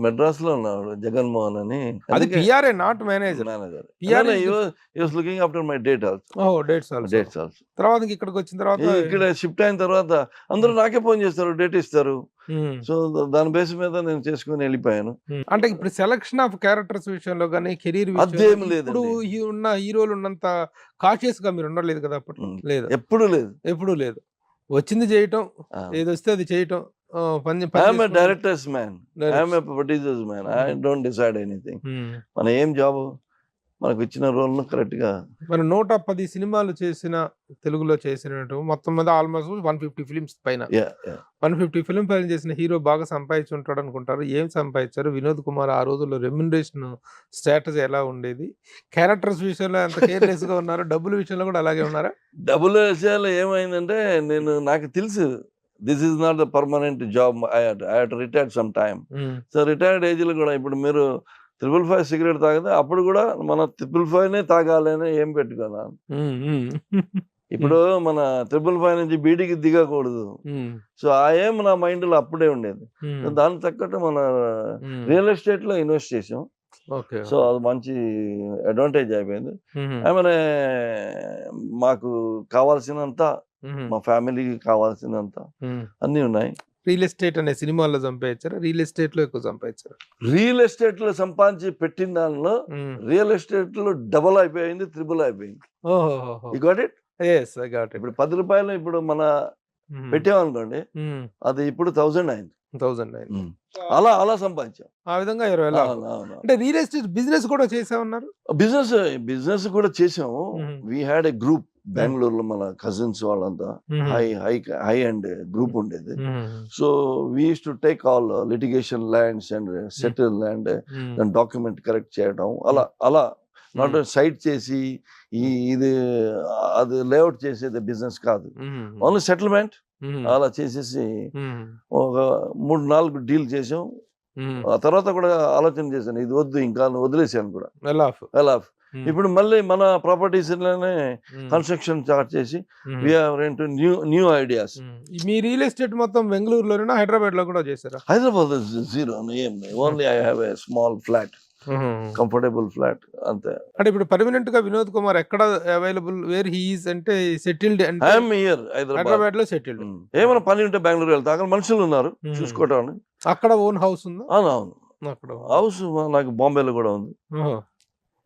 మెడ్రాస్ లో ఉన్నాడు జగన్మోహన్ అని. అది PRA, not manager. Looking after my date also. Dates also. తర్వాత ఇక్కడికి వచ్చిన తర్వాత, ఇక్కడ షిఫ్ట్ అయిన తర్వాత అందరూ నాకే ఫోన్ చేస్తారు, డేట్ ఇస్తారు. సో దాని బేస్ మీద నేను చేసుకుని వెళ్ళిపోయాను. అంటే ఇప్పుడు సెలక్షన్ ఆఫ్ క్యారెక్టర్స్ విషయంలో కానీ, కెరీర్ అదేం లేదు. ఇప్పుడు ఉన్న హీరోలు ఉన్నంత కాషియస్ గా మీరు ఉండలేదు కదా అప్పట్లో? లేదు, ఎప్పుడు లేదు. వచ్చింది చేయటం, ఏది వస్తే అది చేయటం. Directors man, producers man. I don't decide anything. మన ఏం జాబ్, మనకు ఇచ్చిన రోల్ ను కరెక్ట్ గా. మన 110 సినిమాలు చేసిన, తెలుగులో చేసినట్టు మొత్తం మీద ఆల్మోస్ట్ 150 ఫిలిమ్స్ పైన. 150 ఫిలిం పైన చేసిన హీరో బాగా సంపాదించి ఉంటాడు అనుకుంటారు. ఏం సంపాదించారు? వినోద్ కుమార్ ఆ రోజుల్లో రెమ్యునరేషన్ స్టేటస్ ఎలా ఉండేది? క్యారెక్టర్స్ విషయంలో ఎంత కేర్లెస్ గా ఉన్నారు? డబ్బుల విషయంలో కూడా అలాగే ఉన్నారా? డబ్బుల విషయాల్లో ఏమైందంటే, నాకు తెలుసు this is not the permanent job. I had retired some time. So retired age లో కూడా ఇప్పుడు మీరు 555 సిగరెట్ తాగితే అప్పుడు కూడా మన 555 తాగాలి అని ఏం పెట్టుకున్నాను. ఇప్పుడు మన 555 నుంచి బీడీకి దిగకూడదు. సో ఆ ఏం నా మైండ్ లో అప్పుడే ఉండేది. దానికి తగ్గట్టు మన రియల్ ఎస్టేట్ లో ఇన్వెస్ట్ చేసాం. సో అది మంచి అడ్వాంటేజ్ అయిపోయింది. ఏమైనా మాకు కావాల్సినంత, మా ఫ్యామిలీకి కావాల్సినంత అన్ని ఉన్నాయి. రియల్ ఎస్టేట్ అనే సినిమాలో సంపాదించారా? రియల్ ఎస్టేట్ లో ఎక్కువ సంపాదించారా? రియల్ ఎస్టేట్ లో సంపాదించి పెట్టిన దానిలో రియల్ ఎస్టేట్ లో డబుల్ అయిపోయింది, త్రిబుల్ అయిపోయింది. You got it? yes I got it. ఇప్పుడు 10 రూపాయలు ఇప్పుడు మన పెట్టామనుకోండి, అది ఇప్పుడు 1000 అయింది. 1000 అయింది. అలా సంపాదించాం. ఆ విధంగా 20 అంటే రియల్ ఎస్టేట్ బిజినెస్ కూడా చేసామన్నారు? బిజినెస్ కూడా చేసాము. వీ హ్యాడ్ ఏ గ్రూప్ బెంగళూరులో, మన కజిన్స్ వాళ్ళంతా హై అండ్ గ్రూప్ ఉండేది. So we use to take all litigation lands and settle land, దాని డాక్యుమెంట్ కరెక్ట్ చేయడం, అలా నాట్ సైట్ చేసి ఇది అది లేఅవుట్ చేసేది బిజినెస్ కాదు, ఓన్లీ సెటిల్మెంట్. అలా చేసేసి ఒక 3-4 డీల్ చేసాం. ఆ తర్వాత కూడా ఆలోచన చేశాను, ఇది వద్దు ఇంకా వదిలేసాను కూడా. ఇప్పుడు మళ్ళీ మన ప్రాపర్టీస్ లోనే కన్స్ట్రక్షన్ స్టార్ట్ చేసి వీఆర్ ఇంటూ న్యూ ఐడియాస్. మీ రియల్ ఎస్టేట్ మొత్తం బెంగళూరులోనే, హైదరాబాద్ లో కూడా చేశారా? హైదరాబాద్ జీరో, ఏం only I have a small flat, comfortable flat అంతే. అంటే ఇప్పుడు పర్మనెంట్ గా వినోద్ కుమార్ ఎక్కడ అవైలబుల్, వేర్ హీ ఈస్ అంటే సెటిల్డ్ అంటే ఐఎమ్ హియర్ హైదరాబాద్ లో సెటిల్డ్. ఏమైనా పని ఉంటే బెంగళూరు వెళ్తా, అక్కడ మనుషులు ఉన్నారు చూసుకోవటానికి. అక్కడ ఓన్ హౌస్ ఉందా? అవును, అక్కడ హౌస్ నాకు బాంబేలో కూడా ఉంది,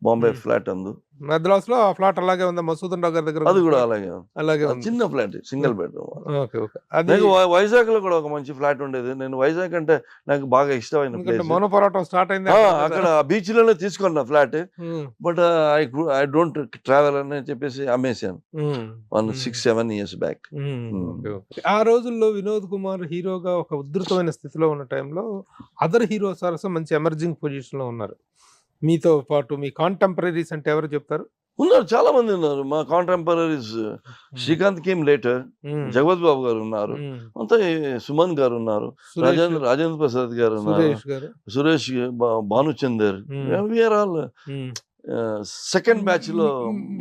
బాంబే ఫ్లాట్ ఉంది. మద్రాస్ లో ఆ ఫ్లాట్ అలాగే ఉందా? మసూదన్ నగర్ దగ్గర అది కూడా అలాగే అలాగే ఉంది, చిన్న flat, single bedroom. Okay okay. అది వైజాగ్ లో కూడా ఒక మంచి ఫ్లాట్ ఉండేది. నేను వైజాగ్ అంటే నాకు బాగా ఇష్టమైన ప్లేస్. మౌన పోరాటం స్టార్ట్ అయింది అక్కడ బీచ్ లోనే తీసుకున్నా flat. But I don't travel అని చెప్పేసి అమ్మేశాను 6-7 years బ్యాక్. ఆ రోజుల్లో వినోద్ కుమార్ హీరోగా ఒక ఉధృతమైన స్థితిలో ఉన్న టైంలో అదర్ హీరోస్ ఆల్సో మంచి ఎమర్జింగ్ పొజిషన్ లో ఉన్నారు. మీతో పాటు మీ కాంటెంపరీస్ అంటే ఎవరు చెప్తారు? ఉన్నారు, చాలా మంది ఉన్నారు మా contemporaries. Srikanth came later, Jagapathi Babu garu ఉన్నారు, అంతా సుమన్ గారు ఉన్నారు, రాజేంద్ర ప్రసాద్ గారు ఉన్నారు, Suresh, Bhanuchander. We are all second batch లో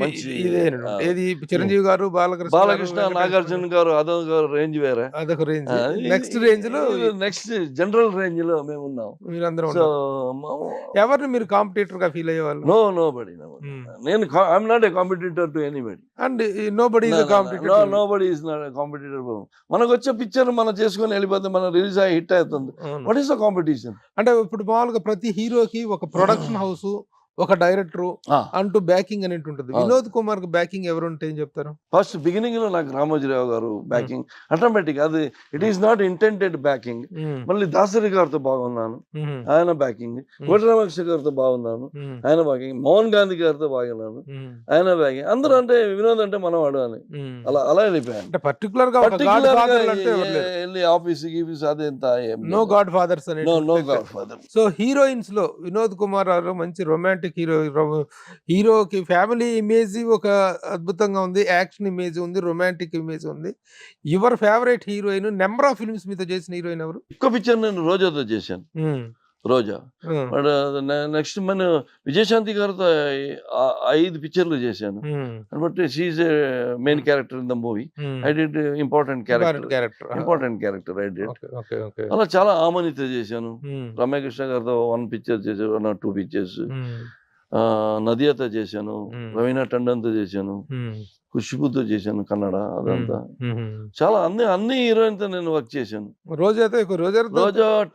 మంచి. ఏది చిరంజీవి గారు, బాలకృష్ణ, నాగార్జున గారు, అదొక గారు రేంజ్ వేరే. అదొక రేంజ్. నెక్స్ట్ రేంజ్ లో, నెక్స్ట్ జనరల్ రేంజ్ లో మేము ఉన్నాం. మీరందరూ ఎవరిని మీరు కాంపిటీటర్ గా ఫీల్ అయ్యేవాళ్ళు? నోబడీ. నేను I'm not A competitor to anybody. And nobody is competitor. Nobody is not a competitor. మనకు వచ్చే పిక్చర్ మనం చేసుకొని వెళ్ళిపోతే మన రిలీజ్ అయ్యి హిట్ అవుతుంది. What is the competition? అంటే ఇప్పుడు మామూలుగా ప్రతి హీరోకి ఒక ప్రొడక్షన్ హౌస్, ఒక డైరెక్టర్ అంటూ బ్యాకింగ్ అనేది ఉంటుంది. వినోద్ కుమార్ కి బ్యాకింగ్ ఎవరు ఉంటే ఏం చెప్తారు? ఫస్ట్ బిగినింగ్ లో నాకు రామోజీరావు గారు బ్యాకింగ్ ఆటోమేటిక్. అది it is not intended backing. మళ్ళీ దాసరి గారితో బాగున్నాను, ఆయన బ్యాకింగ్. కోటి రామకృష్ణ గారితో బాగున్నాను, ఆయన బ్యాకింగ్. మోహన్ గాంధీ గారితో బాగున్నాను, ఆయన బ్యాకింగ్. అందరూ అంటే వినోద్ అంటే మనవాడు అని అలా వెళ్ళిపోయాను. అంటే పర్టికులర్ గా వెళ్ళి ఆఫీస్ గీఫీస్ అదేంత నో గాడ్ ఫాదర్స్ అని. No god father. So heroines లో వినోద్ కుమార్ గారు మంచి రొమాంటిక్ హీరోకి ఫ్యామిలీ ఇమేజ్ ఒక అద్భుతంగా ఉంది, యాక్షన్ ఇమేజ్ ఉంది, రొమాంటిక్ ఇమేజ్ ఉంది. Your favourite heroine, number of films మీతో చేసిన హీరోయిన్ ఎవరు? ఒక్క పిక్చర్ నేను రోజాతో చేశాను, రోజా. నెక్స్ట్ మన విజయశాంతి గారితో 5 పిక్చర్లు చేశాను. But she's main character in the movie. I did important character I did. అలా చాలా ఆమనితో చేశాను. రమ్యకృష్ణ గారితో 1 పిక్చర్ చేశాను, 2 పిక్చర్స్. నదియాతో చేశాను, రవీనా టండన్తో చేశాను, ఖుష్బుతో చేశాను కన్నడ. అదంతా చాలా అన్ని హీరోయిన్ తో నేను వర్క్ చేశాను. రోజా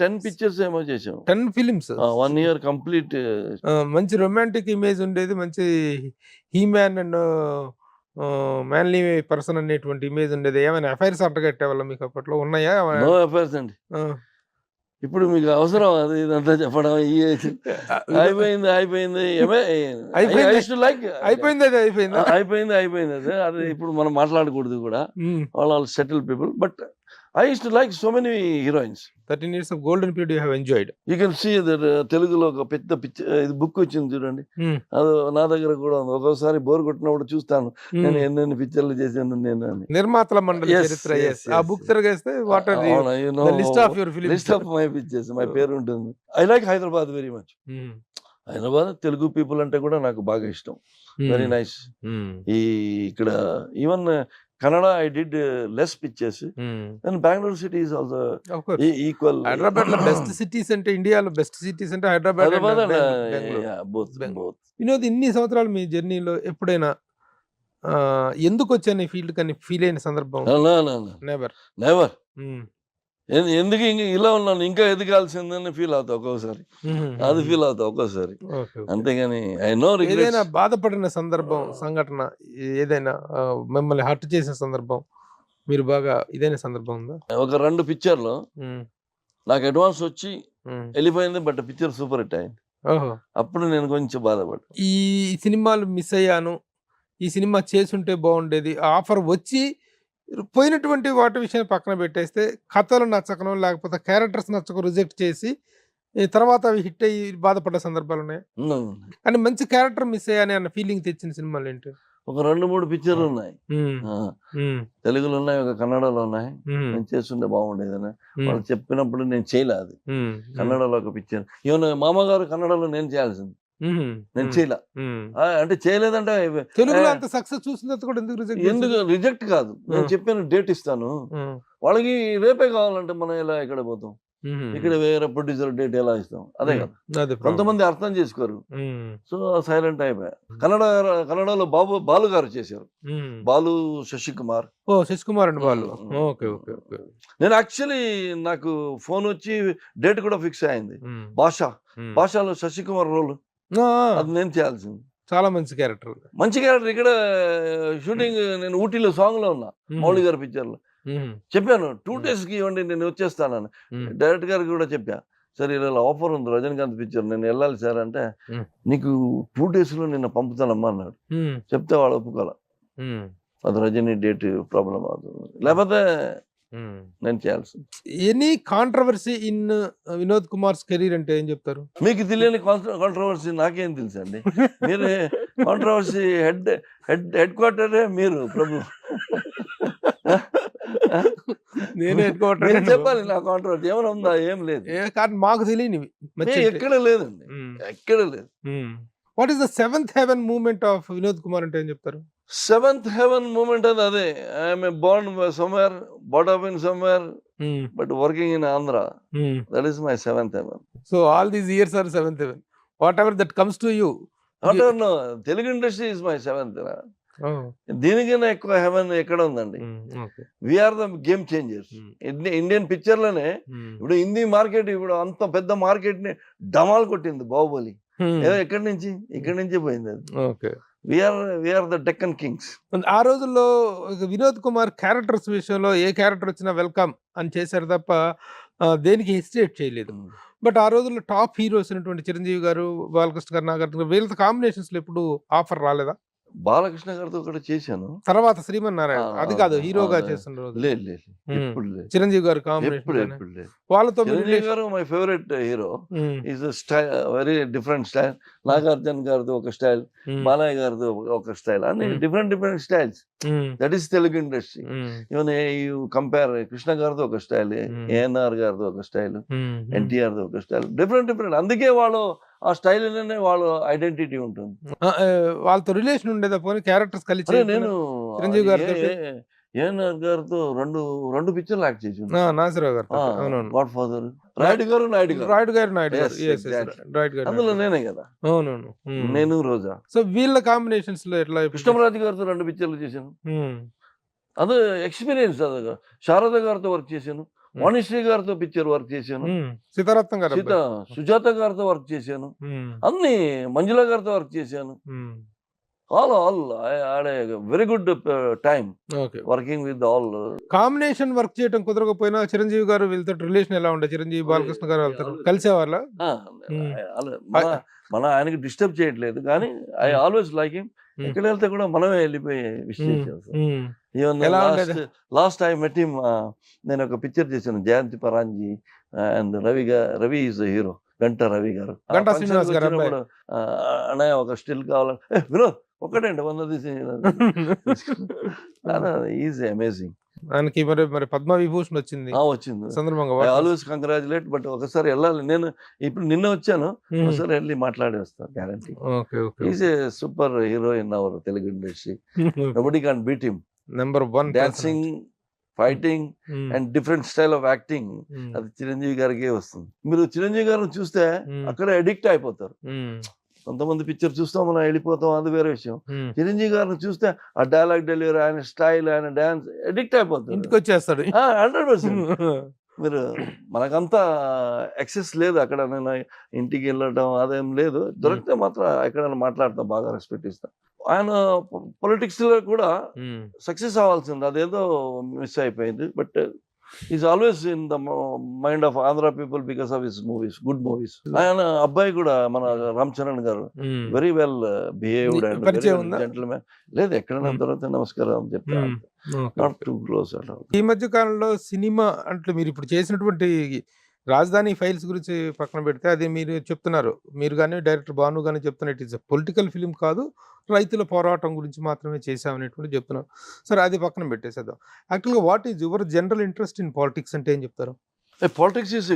10 పిక్చర్స్ ఏమో చేశాను, 10 ఫిలిమ్స్, 1 year కంప్లీట్. మంచి రొమాంటిక్ ఇమేజ్ ఉండేది, మంచి హీమ్యాన్ అండ్ మ్యాన్లీ పర్సన్ అనేటువంటి ఇమేజ్ ఉండేది. ఏమైనా అఫైర్స్ అంటగట్టేవాళ్ళ మీకు అప్పట్లో? ఉన్నాయా? నో అఫైర్స్ అండి. ఇప్పుడు మీకు అవసరం అది ఇదంతా చెప్పడం? అయిపోయింది అది ఇప్పుడు మనం మాట్లాడకూడదు కూడా. వాళ్ళు settle people. But I used to like so many heroines. 13 years of golden period you have enjoyed. You can see that తెలుగులో ఒక పెద్ద బుక్ వచ్చింది చూడండి, అది నా దగ్గర కూడా ఉంది. ఒక్కోసారి బోర్ కొట్టినప్పుడు చూస్తాను నేను ఎన్నెన్ని పిక్చర్లు చేశాను నేను అని. నిర్మాతల మండలి చరిత్ర, ఆ బుక్ తిరగేస్తే what are the list of your films, list of my pictures, my పేరు ఉంటుంది. I like Hyderabad very much. Hyderabad Telugu people అంటే కూడా నాకు బాగా ఇష్టం. Very nice. ఇక్కడ even Kannada I did less pictures, and Bangalore city is also equal. Hyderabad lo best cities ante India lo best cities ante Hyderabad and Bangalore. Yeah, both. Vinod, ఇన్ని సంవత్సరాలు మీ జర్నీలో ఎప్పుడైనా ఎందుకు వచ్చాను ఈ ఫీల్డ్ కానీ ఫీల్ అయిన సందర్భం? నెవర్. ఎందుకు ఇలా ఉన్నాను, ఇంకా ఎదగాల్సిందని ఫీల్ అవుతా ఒక్కోసారి. అది ఫీల్ అవుతా ఒక్కోసారి, అంతేగాని ఐ నో. ఏదైనా బాధపడిన సందర్భం, సంఘటన ఏదైనా మిమ్మల్ని హర్ట్ చేసిన సందర్భం, మీరు బాగా ఇదైన సందర్భం ఉందా? ఒక 2 పిక్చర్లో నాకు అడ్వాన్స్ వచ్చి వెళ్ళిపోయింది, బట్ పిక్చర్ సూపర్ హిట్ అయింది. అప్పుడు నేను కొంచెం బాధపడ్డా. ఈ సినిమాలు మిస్ అయ్యాను, ఈ సినిమా చేసుంటే బాగుండేది, ఆఫర్ వచ్చి పోయినటువంటి వాటి విషయాన్ని పక్కన పెట్టేస్తే, కథలు నచ్చకనో లేకపోతే క్యారెక్టర్స్ నచ్చక రిజెక్ట్ చేసి తర్వాత అవి హిట్ అయ్యి బాధపడ్డ సందర్భాలు ఉన్నాయి. కానీ మంచి క్యారెక్టర్ మిస్ అయ్యాని అన్న ఫీలింగ్ తెచ్చిన సినిమాలు ఏంటి? ఒక 2-3 పిక్చర్లు ఉన్నాయి. తెలుగులో ఉన్నాయి, ఒక కన్నడలో ఉన్నాయి. నేను చేస్తుంటే బాగుండేదని వాళ్ళు చెప్పినప్పుడు నేను చేయలేదు. కన్నడలో ఒక పిక్చర్, ఈవెన్ మామగారు కన్నడలో నేను చేయాల్సింది. నేను చేయలే. అంటే చేయలేదంటే తెలుగులో అంత సక్సెస్ చూసిన తర్వాత కూడా ఎందుకు రిజెక్ట్ ఎందుకు రిజెక్ట్ కాదు, నేను చెప్పాను డేట్ ఇస్తాను, వాళ్ళకి రేపే కావాలంటే మనం ఎలా ఎక్కడ పోతాం, ఇక్కడ వేరే ప్రొడ్యూసర్ డేట్ ఎలా ఇస్తాం, అదే కదా కొంతమంది అర్థం చేసుకోరు. సో సైలెంట్ అయిపోయా. కన్నడలో బాలు గారు చేశారు, బాలు శశికుమార్. ఓ శశికుమార్ అండి వాళ్ళు. Okay okay okay. నేను యాక్చువల్లీ నాకు ఫోన్ వచ్చి డేట్ కూడా ఫిక్స్ అయింది. భాషలో శశికుమార్ రోల్ అది నేను చేయాల్సింది. చాలా మంచి క్యారెక్టర్. మంచి క్యారెక్టర్. ఇక్కడ షూటింగ్ నేను ఊటీలో సాంగ్ లో ఉన్నా, మౌళి గారి పిక్చర్ లో. చెప్పాను 2 days కి ఇవ్వండి నేను వచ్చేస్తానని. డైరెక్టర్ గారికి కూడా చెప్పా, సార్ ఇలా ఆఫర్ ఉంది రజనీకాంత్ పిక్చర్, నేను వెళ్ళాలి సార్ అంటే, నీకు 2 days లో నిన్న పంపుతానమ్మా అన్నాడు. చెప్తే వాళ్ళు ఒప్పుకోవాలి, అది రజనీ డేట్ ప్రాబ్లం అవుతుంది, లేకపోతే నేను చేయాల్సింది. Any controversy in Vinod Kumars career అంటే ఏం చెప్తారు? మీకు తెలియని కాంట్రవర్సీ నాకేం తెలుసు అండి. మీరే కాంట్రవర్సీ హెడ్ క్వార్టరే మీరు ప్రభు. నేనే హెడ్ క్వార్టర్ చెప్పాలి. నా కాంట్రవర్సీ ఏమైనా ఉందా? ఏం లేదు. కానీ మాకు తెలియనివి ఎక్కడ లేదండి, ఎక్కడ లేదు. What is the 7th heaven moment of Vinod Kumar అంటే ఏం చెప్తారు? 7th heaven మూమెంట్ అది అదే. I'm born somewhere, brought up in somewhere, but working in Andhra. That is my 7th heaven. So all these years are 7th heaven. Whatever that comes to you. Telugu industry is my 7th. దీనికైనా ఎక్కువ heaven ఎక్కడ ఉందండి? We are the game changers. Indian picture లోనే ఇప్పుడు Hindi market ఇప్పుడు అంత పెద్ద market ని డమాల్ కొట్టింది బాహుబలి. ఎక్కడి నుంచి? ఇక్కడి నుంచే పోయింది అది. Okay. We are the Deccan kings. ఆ రోజుల్లో వినోద్ కుమార్ క్యారెక్టర్స్ విషయంలో ఏ క్యారెక్టర్ వచ్చినా వెల్కమ్ అని చేశారు తప్ప దేనికి హెసిటేట్ చేయలేదు. బట్ ఆ రోజుల్లో టాప్ హీరోస్ అయినటువంటి చిరంజీవి గారు, బాలకృష్ణ గారు, నాగార్జున వీళ్ళతో కాంబినేషన్స్ లో ఎప్పుడు ఆఫర్ రాలేదా? బాలకృష్ణ గారితో కూడా చేశాను. తర్వాత శ్రీమన్నారాయణ అది కాదు హీరోగా చేస్తున్న రోజు చిరంజీవి గారు కాంబినేషన్ వాళ్ళతో. చిరంజీవి గారు my favourite hero. Is very different style. Nagarjuna గారితో ఒక స్టైల్, బాలయ్య గారితో ఒక స్టైల్, అన్ని different styles. That is Telugu industry. Even you compare Krishna గారితో ఒక స్టైల్, ఏఎన్ఆర్ గారితో ఒక స్టైల్, ఎన్టీఆర్ తో ఒక స్టైల్, డిఫరెంట్. అందుకే వాళ్ళు ఆ స్టైల్ లోనే వాళ్ళ ఐడెంటిటీ ఉంటుంది. వాళ్ళతో రిలేషన్ ఉండేదా పోనీ క్యారెక్టర్స్ కలిసి? నేను చిరంజీవి గారితో ఏఎన్ఆర్ గారితో రెండు పిక్చర్లు యాక్ట్ చేసాను. నాసిరావు గారు, గాడ్ ఫాదర్, రాయుడు గారు, అందులో నేనే కదా. అవునవును, నేను రోజా. సో వీళ్ళ కాంబినేషన్స్ లో ఎట్లా? కృష్ణరాజు గారితో 2 పిక్చర్లు చేశాను. అది ఎక్స్పీరియన్స్. అది శారద గారితో వర్క్ చేశాను, వాణిశ్రీ గారితో పిక్చర్ వర్క్ చేశాను, సీతారత్నం గారు, సుజాత గారితో వర్క్ చేశాను, అన్ని మంజుల గారితో వర్క్ చేశాను. All very good time working with all. Combination work చేయడం కుదరకపోయినా చిరంజీవి గారు వీళ్ళతో రిలేషన్ ఎలా ఉండే? చిరంజీవి బాలకృష్ణ గారు వెళ్తారు కలిసేవాళ్ళ? మన ఆయనకి డిస్టర్బ్ చేయట్లేదు కానీ ఐ ఆల్వేస్ లైక్ హిమ్. ఎక్కడ వెళ్తే కూడా మనమే వెళ్ళిపోయి లాస్ట్ ఐ మెట్ హిమ్. నేను ఒక పిక్చర్ చేశాను, Jayanthi Paranji and Ravi is hero, Ganta Ravi garu. అన్నయ్య ఒక స్టిల్ కావాలని, వినోద్ ఒక్కటండి 100 తీసి. Is amazing. ఆయనకి మరి పద్మ విభూషణ్ వచ్చింది సందర్భంగా. I always congratulate. బట్ ఒకసారి వెళ్ళాలి. నేను ఇప్పుడు నిన్న వచ్చాను, ఒకసారి వెళ్ళి మాట్లాడి వస్తాను guarantee. Is a super hero in our Telugu industry. Nobody can beat him. Number 1 dancing, fighting and different style of acting అది చిరంజీవి గారికి వస్తుంది. మీరు చిరంజీవి గారిని చూస్తే అక్కడే అడిక్ట్ అయిపోతారు. కొంతమంది పిక్చర్ చూస్తాం మనం వెళ్ళిపోతాం, అది వేరే విషయం. చిరంజీవి గారిని చూస్తే ఆ డైలాగ్ డెలివరీ, ఆయన స్టైల్, ఆయన డాన్స్ అడిక్ట్ అయిపోతారు. ఇంటికి వచ్చేస్తాడు 100%. మీరు మనకంతా ఎక్సెస్ లేదు అక్కడ. నేను ఇంటికి వెళ్ళటం అదేం లేదు. దొరికితే మాత్రం ఎక్కడైనా మాట్లాడతాం, బాగా రెస్పెక్ట్ ఇస్తాం. ఆయన పొలిటిక్స్ లో కూడా సక్సెస్ అవ్వాల్సింది, అదేదో మిస్ అయిపోయింది. But is always in the mind of Andhra people because of his movies, good movies. ఆయన అబ్బాయి కూడా మన రామ్ చరణ్ గారు very well behaved and gentlemen. లేదు ఎక్కడైనా దొరికితే నమస్కారం చెప్తాను, not too close at all. ఈ మధ్య కాలంలో సినిమా అంటే మీరు ఇప్పుడు చేసినటువంటి రాజధాని ఫైల్స్ గురించి పక్కన పెడితే, అది మీరు చెప్తున్నారు, మీరు కానీ డైరెక్టర్ భాను కానీ చెప్తున్నట్టు ఇట్స్ పొలిటికల్ ఫిలిం కాదు, రైతుల పోరాటం గురించి మాత్రమే చేసామనేటువంటి చెప్తున్నారు. సరే అది పక్కన పెట్టేసేద్దాం. యాక్చువల్గా what is your general interest in politics అంటే ఏం చెప్తారు? పాలిటిక్స్ ఈజ్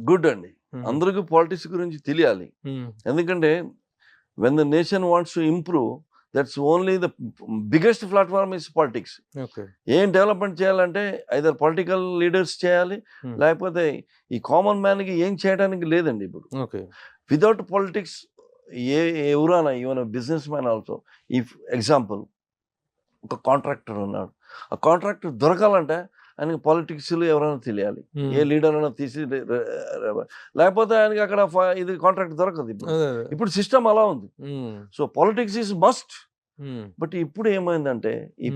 గుడ్ అండి. అందరికీ పాలిటిక్స్ గురించి తెలియాలి. ఎందుకంటే when the nation wants to improve, that's only the biggest platform is politics. Okay. ఏం డెవలప్మెంట్ చేయాలంటే ఐదర్ పొలిటికల్ లీడర్స్ చేయాలి, లేకపోతే ఈ కామన్ మ్యాన్కి ఏం చేయడానికి లేదండి ఇప్పుడు. ఓకే. వితౌట్ పొలిటిక్స్ ఎవరైనా even business man also, if example ఒక కాంట్రాక్టర్ ఉన్నాడు, ఆ కాంట్రాక్టర్ దొరకాలంటే ఆయనకి పాలిటిక్స్లో ఎవరైనా తెలియాలి, ఏ లీడర్ అయినా తీసి లేకపోతే ఆయనకి అక్కడ ఇది కాంట్రాక్ట్ దొరకదు. ఇప్పుడు సిస్టమ్ అలా ఉంది. So politics is must. But ఇప్పుడు ఏమైందంటే ఈ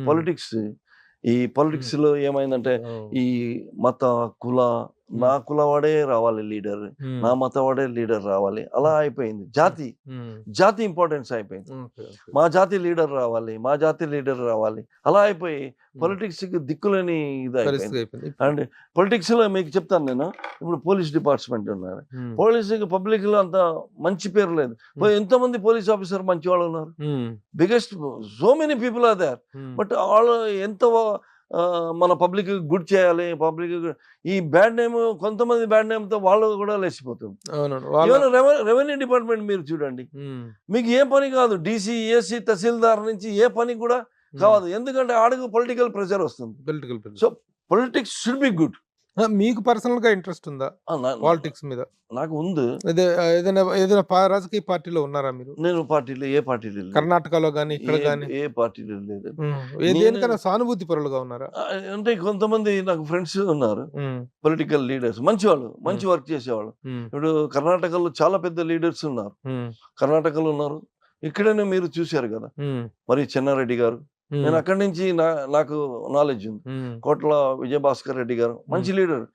పాలిటిక్స్ లో ఏమైందంటే ఈ మత కుల, నా కులవాడే రావాలి లీడర్, నా మతవాడే లీడర్ రావాలి, అలా అయిపోయింది. జాతి ఇంపార్టెన్స్ అయిపోయింది. మా జాతి లీడర్ రావాలి, అలా అయిపోయి పొలిటిక్స్ కి దిక్కులేని ఇది అయిపోయింది. అండ్ పొలిటిక్స్ లో మీకు చెప్తాను నేను, ఇప్పుడు పోలీస్ డిపార్ట్మెంట్ ఉన్నారు, పోలీస్ పబ్లిక్ లో అంత మంచి పేరు లేదు. ఎంతో మంది పోలీస్ ఆఫీసర్ మంచి వాళ్ళు ఉన్నారు, biggest so many people are there. But వాళ్ళు ఎంతో మన పబ్లిక్ గుడ్ చేయాలి, పబ్లిక్ ఈ బ్యాడ్ నేమ్, కొంతమంది బ్యాడ్ నేమ్ తో వాళ్ళు కూడా లేచిపోతుంది. రెవెన్యూ డిపార్ట్మెంట్ మీరు చూడండి, మీకు ఏ పని కాదు, డీసీ, ఏసీ, తహసీల్దార్ నుంచి ఏ పని కూడా కాదు, ఎందుకంటే ఆడకు పొలిటికల్ ప్రెషర్ వస్తుంది. So politics should be good. మీకు పర్సనల్ గా ఇంట్రెస్ట్ ఉందా పాలిటిక్స్ మీద? నాకు ఉంది. ఏదైనా రాజకీయ పార్టీలో ఉన్నారా మీరు? నేను పార్టీలో ఏ పార్టీలో లేదు. కర్ణాటకలో గానీ ఇక్కడ గానీ ఏ పార్టీలో లేదు. దేనికైనా సానుభూతి పరులుగా ఉన్నారా? అంటే కొంతమంది నాకు ఫ్రెండ్స్ ఉన్నారు, పొలిటికల్ లీడర్స్, మంచి వాళ్ళు, మంచి వర్క్ చేసేవాళ్ళు. ఇప్పుడు కర్ణాటకలో చాలా పెద్ద లీడర్స్ ఉన్నారు, కర్ణాటకలో ఉన్నారు. ఇక్కడనే మీరు చూశారు కదా, మరి చెన్నారెడ్డి గారు, నేను అక్కడి నుంచి నాకు నాలెడ్జ్ ఉంది. కోట్ల విజయభాస్కర్ రెడ్డి గారు మంచి లీడర్.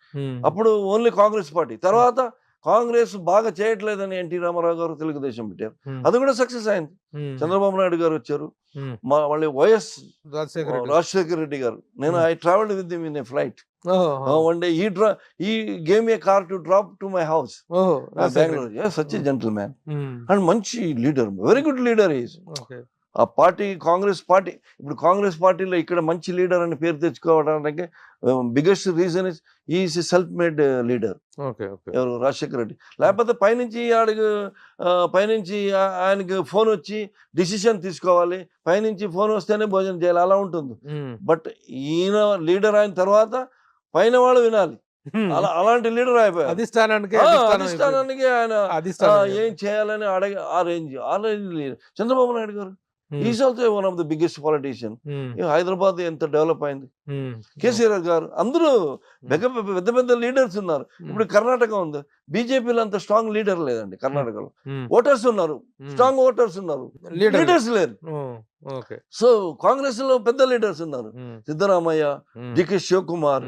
అప్పుడు ఓన్లీ కాంగ్రెస్ పార్టీ, తర్వాత కాంగ్రెస్ బాగా చేయట్లేదని ఎన్టీ రామారావు గారు తెలుగుదేశం పెట్టారు, అది కూడా సక్సెస్ అయింది. చంద్రబాబు నాయుడు గారు వచ్చారు, మళ్ళీ వైఎస్ రాజశేఖర్ రెడ్డి గారు. నేను I travelled with him in a flight. One day he gave me a car to drop to my house, Bangalore. Yeah, such a gentleman and manchi leader, very good leader he is. Okay. ఆ party Congress party, ఇప్పుడు కాంగ్రెస్ పార్టీలో ఇక్కడ మంచి leader అని పేరు తెచ్చుకోవడానికి biggest reason is is self made leader. ఎవరు? రాజశేఖర్ రెడ్డి. లేకపోతే పైనుంచి ఆయనకి ఫోన్ వచ్చి డిసిషన్ తీసుకోవాలి, పైనుంచి ఫోన్ వస్తేనే భోజనం చేయాలి, అలా ఉంటుంది. బట్ ఈయన లీడర్ అయిన తర్వాత పైన వాళ్ళు వినాలి, అలాంటి లీడర్ అయిపోయారు. అధిష్టానానికి ఆయన ఏం చేయాలని ఆ రేంజ్ లీడర్. చంద్రబాబు నాయుడు గారు is also one of the biggest politician. Hyderabad ఎంత డెవలప్ అయింది. కేసీఆర్ గారు, అందరూ పెద్ద పెద్ద లీడర్స్ ఉన్నారు. ఇప్పుడు కర్ణాటక ఉంది, బీజేపీలో అంత స్ట్రాంగ్ లీడర్ లేదండి కర్ణాటకలో. ఓటర్స్ ఉన్నారు, స్ట్రాంగ్ ఓటర్స్ ఉన్నారు, లీడర్స్ లేరు. సో కాంగ్రెస్ లో పెద్ద లీడర్స్ ఉన్నారు, సిద్ధరామయ్య, డికే శివకుమార్,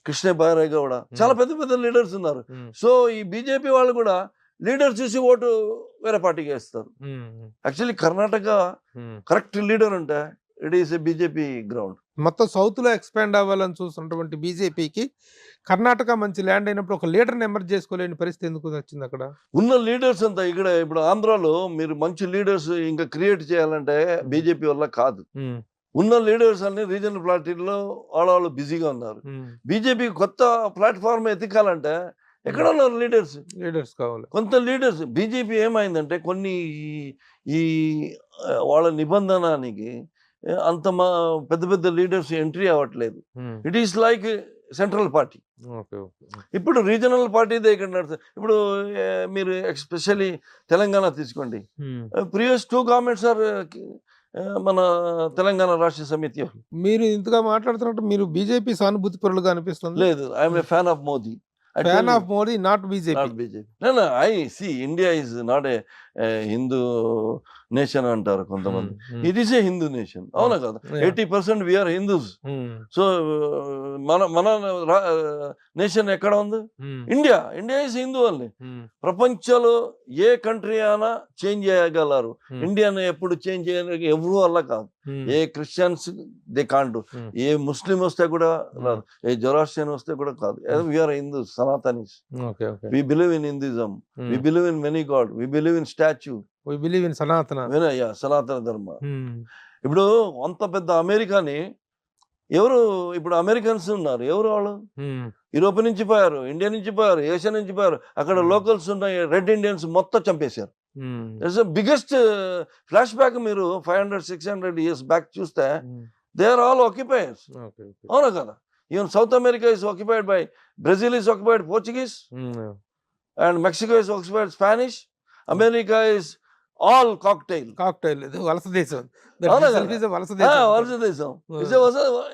కృష్ణ బైరాయ్ గౌడ, చాలా పెద్ద పెద్ద లీడర్స్ ఉన్నారు. సో ఈ బీజేపీ వాళ్ళు కూడా లీడర్ చూసి ఓటు వేరే పార్టీకి వేస్తారు. యాక్చువల్లీ కర్ణాటక కరెక్ట్ లీడర్ ఉంటే it is a BJP ground. మొత్తం సౌత్ లో ఎక్స్పాండ్ అవ్వాలని చూస్తున్నటువంటి బీజేపీకి కర్ణాటక మంచి ల్యాండ్ అయినప్పుడు ఒక లీడర్ ఎమర్జ్ చేసుకోలేని పరిస్థితి ఎందుకు వచ్చింది? అక్కడ ఉన్న లీడర్స్ అంతా ఇక్కడ, ఇప్పుడు ఆంధ్రాలో మీరు మంచి లీడర్స్ ఇంకా క్రియేట్ చేయాలంటే బీజేపీ వల్ల కాదు. ఉన్న లీడర్స్ అన్ని రీజనల్ పార్టీల్లో వాళ్ళు బిజీగా ఉన్నారు. బీజేపీ కొత్త ప్లాట్ఫామ్ ఎత్తికాలంటే ఎక్కడ ఉన్నారు లీడర్స్ కావాలి. కొంత లీడర్స్ బీజేపీ ఏమైందంటే కొన్ని ఈ వాళ్ళ నిబంధనానికి అంత పెద్ద పెద్ద లీడర్స్ ఎంట్రీ అవ్వట్లేదు. It is like central party. ఇప్పుడు రీజనల్ పార్టీ ఇక్కడ నడుస్తుంది. ఇప్పుడు మీరు ఎస్పెషల్లీ తెలంగాణ తీసుకోండి, ప్రీవియస్ 2 గవర్నమెంట్స్ ఆర్ మన తెలంగాణ రాష్ట్ర సమితి. మీరు ఇంతగా మాట్లాడుతున్నట్టు మీరు బీజేపీ సానుభూతి పరులుగా అనిపిస్తుంది. లేదు, I'm a fan of Modi. Fan of Modi, not BJP. No, I see India is not a Hindu nation అంటారు కొంతమంది. It is a Hindu nation, అవునా కదా? 80% వీఆర్ హిందూస్. సో మన నేషన్ ఎక్కడ ఉంది? India is Hindu only. ప్రపంచంలో ఏ కంట్రీ అయినా చేంజ్ చేయగలరు, ఇండియాను ఎప్పుడు చేంజ్ చేయడానికి ఎవరు వల్ల కాదు. ఏ క్రిస్టియన్స్ దే కాంట్, ఏ ముస్లిం వస్తే కూడా రాదు, ఏ జొరాస్ట్రియన్ వస్తే కూడా కాదు. We are Hindus, Sanatanis. We believe in Hinduism. We believe in many God. We believe in statue. We believe in సనాతన. సనాతన ధర్మ. ఇప్పుడు అంత పెద్ద అమెరికాని ఎవరు, ఇప్పుడు అమెరికన్స్ ఉన్నారు, ఎవరు వాళ్ళు? యూరోప్ నుంచి పోయారు, ఇండియా నుంచి పోయారు, ఏషియా నుంచి పోయారు. అక్కడ లోకల్స్ ఉన్న రెడ్ ఇండియన్స్ మొత్తం చంపేశారు. That's the biggest flash back. మీరు 500-600 years బ్యాక్ చూస్తే దే ఆర్ ఆల్ ఆక్యుపైయర్స్. అవునా కదా? Even south America is occupied by, Brazil is occupied Portuguese, and Mexico is occupied Spanish, America is all cocktail. ఇది వలస దేశం. అవునా కదా? వలస వలస దేశం.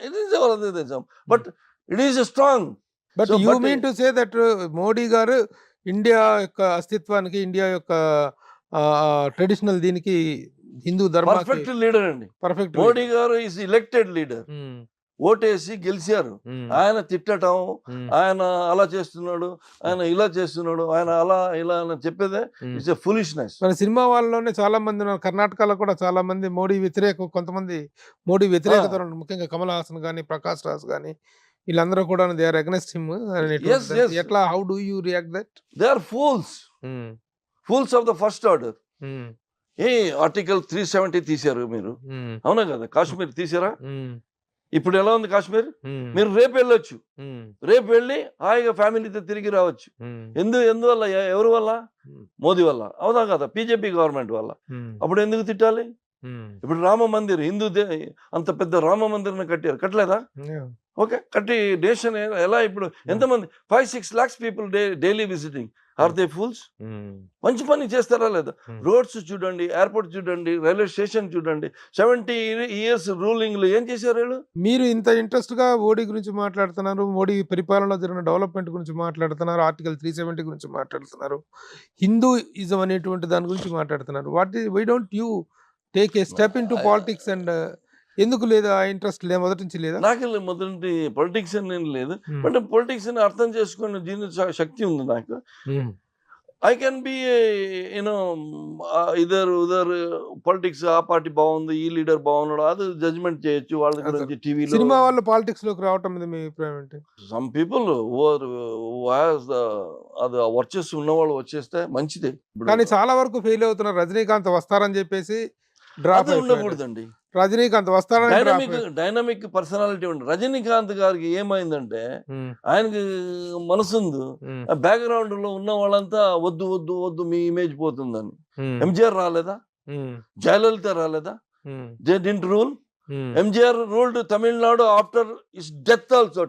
ఇట్ ఈస్ వలస దేశం, but it is strong. But So, you but- mean to say that Modi గారు ఇండియా యొక్క అస్తిత్వానికి, ఇండియా యొక్క ట్రెడిషనల్ దీనికి, హిందూ ధర్మానికి పర్ఫెక్ట్ లీడర్ అండి పర్ఫెక్ట్. మోడీ గారు. Is elected leader. ఓటేసి గెలిచారు. ఆయన తిట్టడం, ఆయన అలా చేస్తున్నాడు, ఆయన ఇలా చేస్తున్నాడు, ఆయన అలా ఇలా అని చెప్పేదే ఇట్స్ ఎ ఫులిష్నెస్. మన సినిమా వాళ్ళలోనే చాలా మంది ఉన్నారు. కర్ణాటకలో కూడా చాలా మంది మోడీ వ్యతిరేక, కొంతమంది మోడీ వ్యతిరేకత ఉన్నారు. ముఖ్యంగా కమల్ హాసన్ కానీ, ప్రకాష్ రాజ్ కానీ, వీళ్ళందరూ కూడా they are against him. Yes, yes. ఎట్లా, how do you react that? They are fools of the first order. ఏ ఆర్టికల్ 370 తీశారు మీరు, అవునా కదా? కాశ్మీర్ తీసారా? ఇప్పుడు ఎలా ఉంది కాశ్మీర్? మీరు రేపు వెళ్ళొచ్చు, రేపు వెళ్ళి హాయిగా ఫ్యామిలీతో తిరిగి రావచ్చు. ఎందువల్ల? ఎవరి వల్ల? మోదీ వల్ల, అవునా కదా? బీజేపీ గవర్నమెంట్ వల్ల. అప్పుడు ఎందుకు తిట్టాలి? ఇప్పుడు రామ మందిర్, అంత పెద్ద రామ మందిర్ని కట్టలేదా? ఓకే, కట్టి నేషన్ ఎలా? ఇప్పుడు ఎంతమంది? 5-6 lakhs people daily visiting. Are they fools? మంచి పని చేస్తారా లేదా? రోడ్స్ చూడండి, ఎయిర్పోర్ట్ చూడండి, రైల్వే స్టేషన్ చూడండి. 70 years రూలింగ్ లో ఏం చేశారు వీళ్ళు? మీరు ఇంత ఇంట్రెస్ట్ గా మోడీ గురించి మాట్లాడుతున్నారు, మోడీ పరిపాలనలో జరిగిన డెవలప్మెంట్ గురించి మాట్లాడుతున్నారు, ఆర్టికల్ 370 గురించి మాట్లాడుతున్నారు, హిందూయిజం అనేటువంటి దాని గురించి మాట్లాడుతున్నారు. Why don't you take a step into politics? And ఎందుకు లేదా ఆ ఇంట్రెస్ట్? మొదటి నుంచి లేదా? నాకు మొదటి పొలిటిక్స్ అని లేదు, బట్ పొలిటిక్స్ ని అర్థం చేసుకునే జీవిత శక్తి ఉంది నాకు. I can be you know other politics, ఆ పార్టీ బాగుంది, ఈ లీడర్ బాగున్నాడు, అది జడ్జ్మెంట్ చేయొచ్చు వాళ్ళ గురించి టీవీలో. సినిమా వాళ్ళు పాలిటిక్స్ లోకి రావటం మీద మీ అభిప్రాయం ఏంటి? సమ్ పీపుల్ అది వర్చెస్ ఉన్నవాళ్ళు వచ్చేస్తే మంచిదే. కానీ చాలా వరకు ఫెయిల్ అవుతున్నారు. రజనీకాంత్ వస్తారని చెప్పేసి డ్రాప్ ఉండకూడదండి. రజనీకాంత్ వస్తారని డైనమిక్ పర్సనాలిటీ ఉంది. రజనీకాంత్ గారికి ఏమైందంటే, ఆయనకి మనసుంది, బ్యాక్గ్రౌండ్ లో ఉన్న వాళ్ళంతా వద్దు వద్దు వద్దు మీ ఇమేజ్ పోతుందని. ఎంజిఆర్ రాలేదా? జయలలిత రాలేదా? They didn't rule. MGR ruled Tamil Nadu after is death also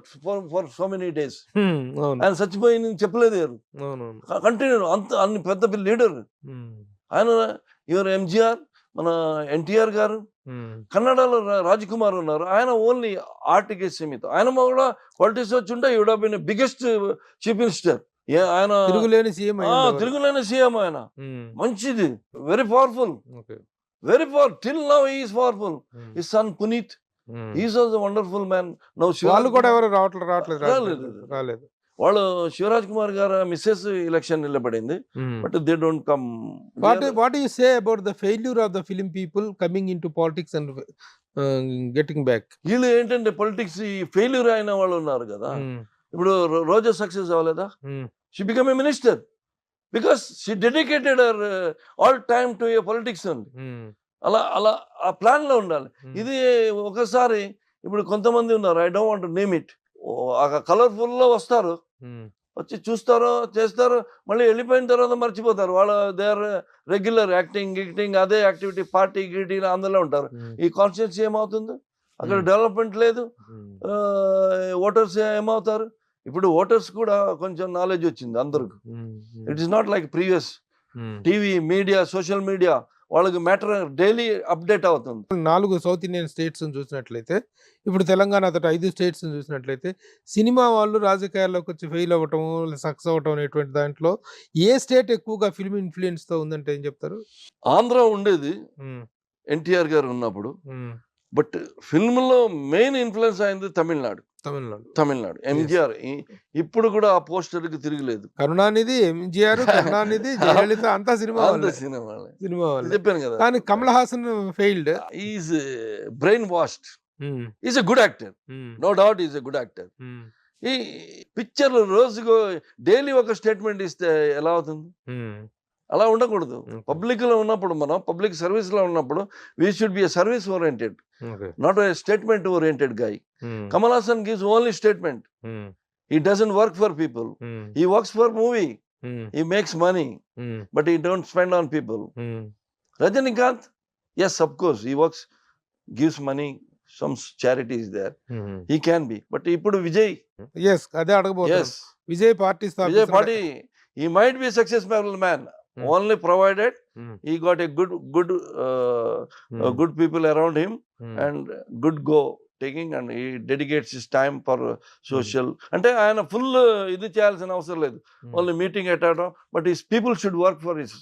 for so many days. ఆయన చచ్చిపోయి చెప్పలేదు కంటిన్యూ. అన్ని పెద్ద లీడర్ ఆయన. యువర్ ఎంజిఆర్, మన ఎన్టీఆర్ గారు, కన్నడలో రాజ్కుమార్ ఉన్నారు, ఆయన ఓన్లీ ఆర్ట్కి సీమితం. ఆయన కూడా పాలిటిక్స్ వచ్చి ఉంటే would have been biggest chief minister. ఆయన తిరుగులేని సీఎం. ఆయన మంచిది, very powerful, very power. Till now he is powerful. His son Puneeth, he is also wonderful man. Now వాళ్ళు కూడా ఎవరు రాలేదు. వాళ్ళు శివరాజ్ కుమార్ గారు మిస్సెస్ ఎలక్షన్ నిలబడింది, but they don't come. What you say about the failure of the film people coming into politics and getting back? వీళ్ళు ఏంటంటే politics failure అయిన వాళ్ళు ఉన్నారు కదా. ఇప్పుడు రోజా సక్సెస్ అవ్వలేదా? She become a minister because she dedicated her all time to A politics అండి. అలా అలా ఆ ప్లాన్ లో ఉండాలి. ఇది ఒకసారి ఇప్పుడు కొంతమంది ఉన్నారు, I don't want to name it, colourful లో వస్తారు, వచ్చి చూస్తారు, చేస్తారు, మళ్ళీ వెళ్ళిపోయిన తర్వాత మర్చిపోతారు. వాళ్ళు దే ఆర్ రెగ్యులర్ యాక్టింగ్ అదే యాక్టివిటీ, పార్టీ గీటీ అందులో ఉంటారు. ఈ కాన్స్టిట్యూన్సీ ఏమవుతుంది? అక్కడ డెవలప్మెంట్ లేదు. ఓటర్స్ ఏమవుతారు? ఇప్పుడు ఓటర్స్ కూడా కొంచెం నాలెడ్జ్ వచ్చింది అందరికి. It is not like previous. TV, media, social media వాళ్ళకి మ్యాటర్ డైలీ అప్డేట్ అవుతుంది. 4 సౌత్ ఇండియన్ స్టేట్స్ చూసినట్లయితే, ఇప్పుడు తెలంగాణ అతట 5 స్టేట్స్ చూసినట్లయితే, సినిమా వాళ్ళు రాజకీయాల్లోకి వచ్చి ఫెయిల్ అవ్వటం, సక్సెస్ అవ్వటం అనేటువంటి దాంట్లో ఏ స్టేట్ ఎక్కువగా ఫిల్మ్ ఇన్ఫ్లుయెన్స్ తో ఉందంటే ఏం చెప్తారు? ఆంధ్ర ఉండేది ఎన్టీఆర్ గారు ఉన్నప్పుడు, బట్ ఫిల్మ్ లో మెయిన్ ఇన్ఫ్లుయెన్స్ అయింది తమిళనాడు. ఎంజిఆర్ ఇప్పుడు కూడా ఆ పోస్టర్ కి తిరగలేదు. కరుణానిధి, ఎంజిఆర్, కరుణానిధి, జయలలిత అంతా సినిమా చెప్పాను కదా. కానీ Kamal Haasan failed. Is brain washed. Is a good actor, no doubt is a good actor. ఈ పిక్చర్ రోజుకు డైలీ ఒక స్టేట్మెంట్ ఇస్తే ఎలా అవుతుంది? అలా ఉండకూడదు. పబ్లిక్ లో ఉన్నప్పుడు, మనం పబ్లిక్ సర్వీస్ లో ఉన్నప్పుడు we should be a service oriented, not a statement oriented guy. Kamal Hassan gives only statement. He doesn't work for people. He works for movie. he makes money, but he don't spend on people. Rajinikanth, yes, of course, he works, gives money, some charity is there, he can be. But ఇప్పుడు Vijay, yes అదే అడగబోతున్నాను. yes, Vijay party Vijay స్థాపించారు. Party, he might be a successful man, only provided he got a good people around him and good go taking, and he dedicates his time for social. అంటే ఆయన full ఇది చేయాల్సిన అవసరం లేదు, only meeting attend, but his people should work for his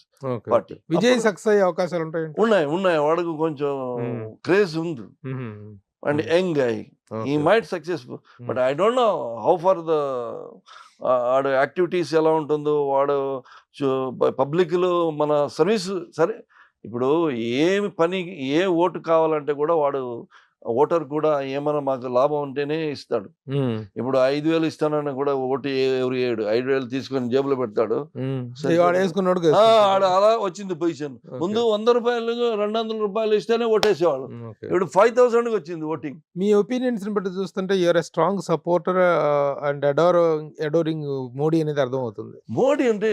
party. Vijay success అయ్యే అవకాశాలు ఉంటాయి. ఉన్నాయి వాడికి కొంచెం క్రేజ్ ఉంది, and young guy, he might successful, but I don't know how far the వాడు యాక్టివిటీస్ ఎలా ఉంటుందో, వాడు పబ్లిక్ లో మన సర్వీస్. సరే, ఇప్పుడు ఏమి పని, ఏ ఓటు కావాలంటే కూడా వాడు ఓటర్ కూడా ఏమైనా మాకు లాభం ఉంటేనే ఇస్తాడు. ఇప్పుడు 5,000 ఇస్తానని కూడా ఓటు ఎవరు వేయడు, 5,000 తీసుకొని జేబులో పెడతాడు. ఆడ అలా వచ్చింది పొజిషన్. ముందు 100 రూపాయలు 200 రూపాయలు ఇస్తేనే ఓటేసేవాడు, ఇప్పుడు 5,000 వచ్చింది ఓటింగ్. మీ ఒపీనియన్స్ ని బట్టి చూస్తుంటే you're a strong supporter and adoring Modi అనేది అర్థం అవుతుంది. మోడీ అంటే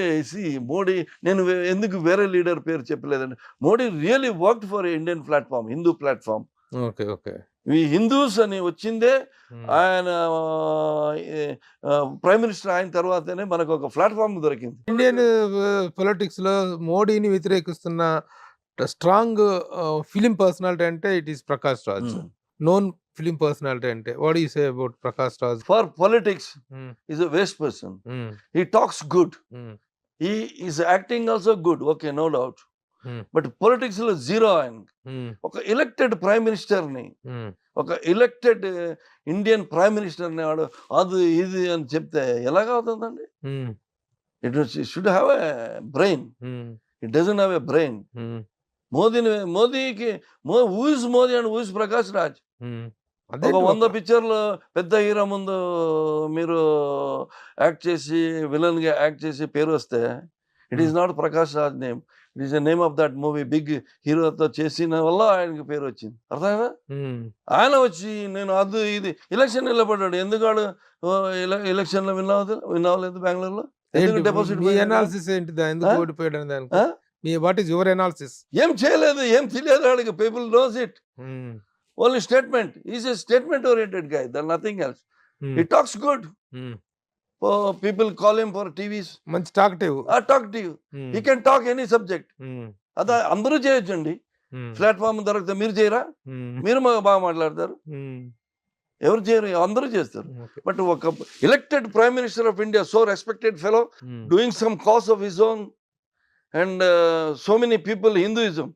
మోడీ, నేను ఎందుకు వేరే లీడర్ పేరు చెప్పలేదండి. Modi really worked for Indian platform, Hindu platform. Okay ఈ హిందూస్ అని వచ్చిందే ఆయన ప్రైమ్ మినిస్టర్ అయిన తర్వాతనే మనకు ఒక ప్లాట్ఫామ్ దొరికింది. ఇండియన్ పొలిటిక్స్ లో మోడీని వ్యతిరేకిస్తున్న స్ట్రాంగ్ ఫిలిం పర్సనాలిటీ అంటే it is Prakash Raj. Known film personality అంటే what you say about Prakash Raj? For politics is a waste person. He talks good, he is acting also good, okay, no doubt. But politics లో zero. ఆయన ఒక elected prime minister ని, ఒక elected Indian prime minister ని వాడు అది ఇది అని చెప్తే ఎలాగవుతుందండి? It should have a brain, it doesn't have a brain. మోదీకి who is Modi and who is Prakash Raj? ఒక 100 పిక్చర్లు పెద్ద హీరో ముందు మీరు యాక్ట్ చేసి, విలన్ గా యాక్ట్ చేసి పేరు వస్తే, it is not Prakash Raj name, it is the name of that movie. Big హీరోతో చేసిన వల్ల ఆయనకి పేరు వచ్చింది, అర్థమైనా? ఆయన వచ్చి నేను అది ఇది ఎలక్షన్ నిలబడ్డాడు. ఎందుకు ఎలక్షన్ లో విన్ అవ్వలేదు బెంగళూరులో? డిపాజిట్ ఏం చేయలేదు, ఏం తెలియదు వాడికి. People knows it, only statement. Is a statement oriented guy, that nothing else. He talks good, people call him for TVs. మంచి టాక్టివ్. He can talk any subject. అదా అందరూ చేయొచ్చండి. ప్లాట్ఫామ్ దొరికితే మీరు చేయరా? మీరు బాగా మాట్లాడతారు, ఎవరు చేయరు? అందరూ చేస్తారు. బట్ ఒక elected prime minister of India, so respected fellow, doing some cause of his own, and so many people Hinduism.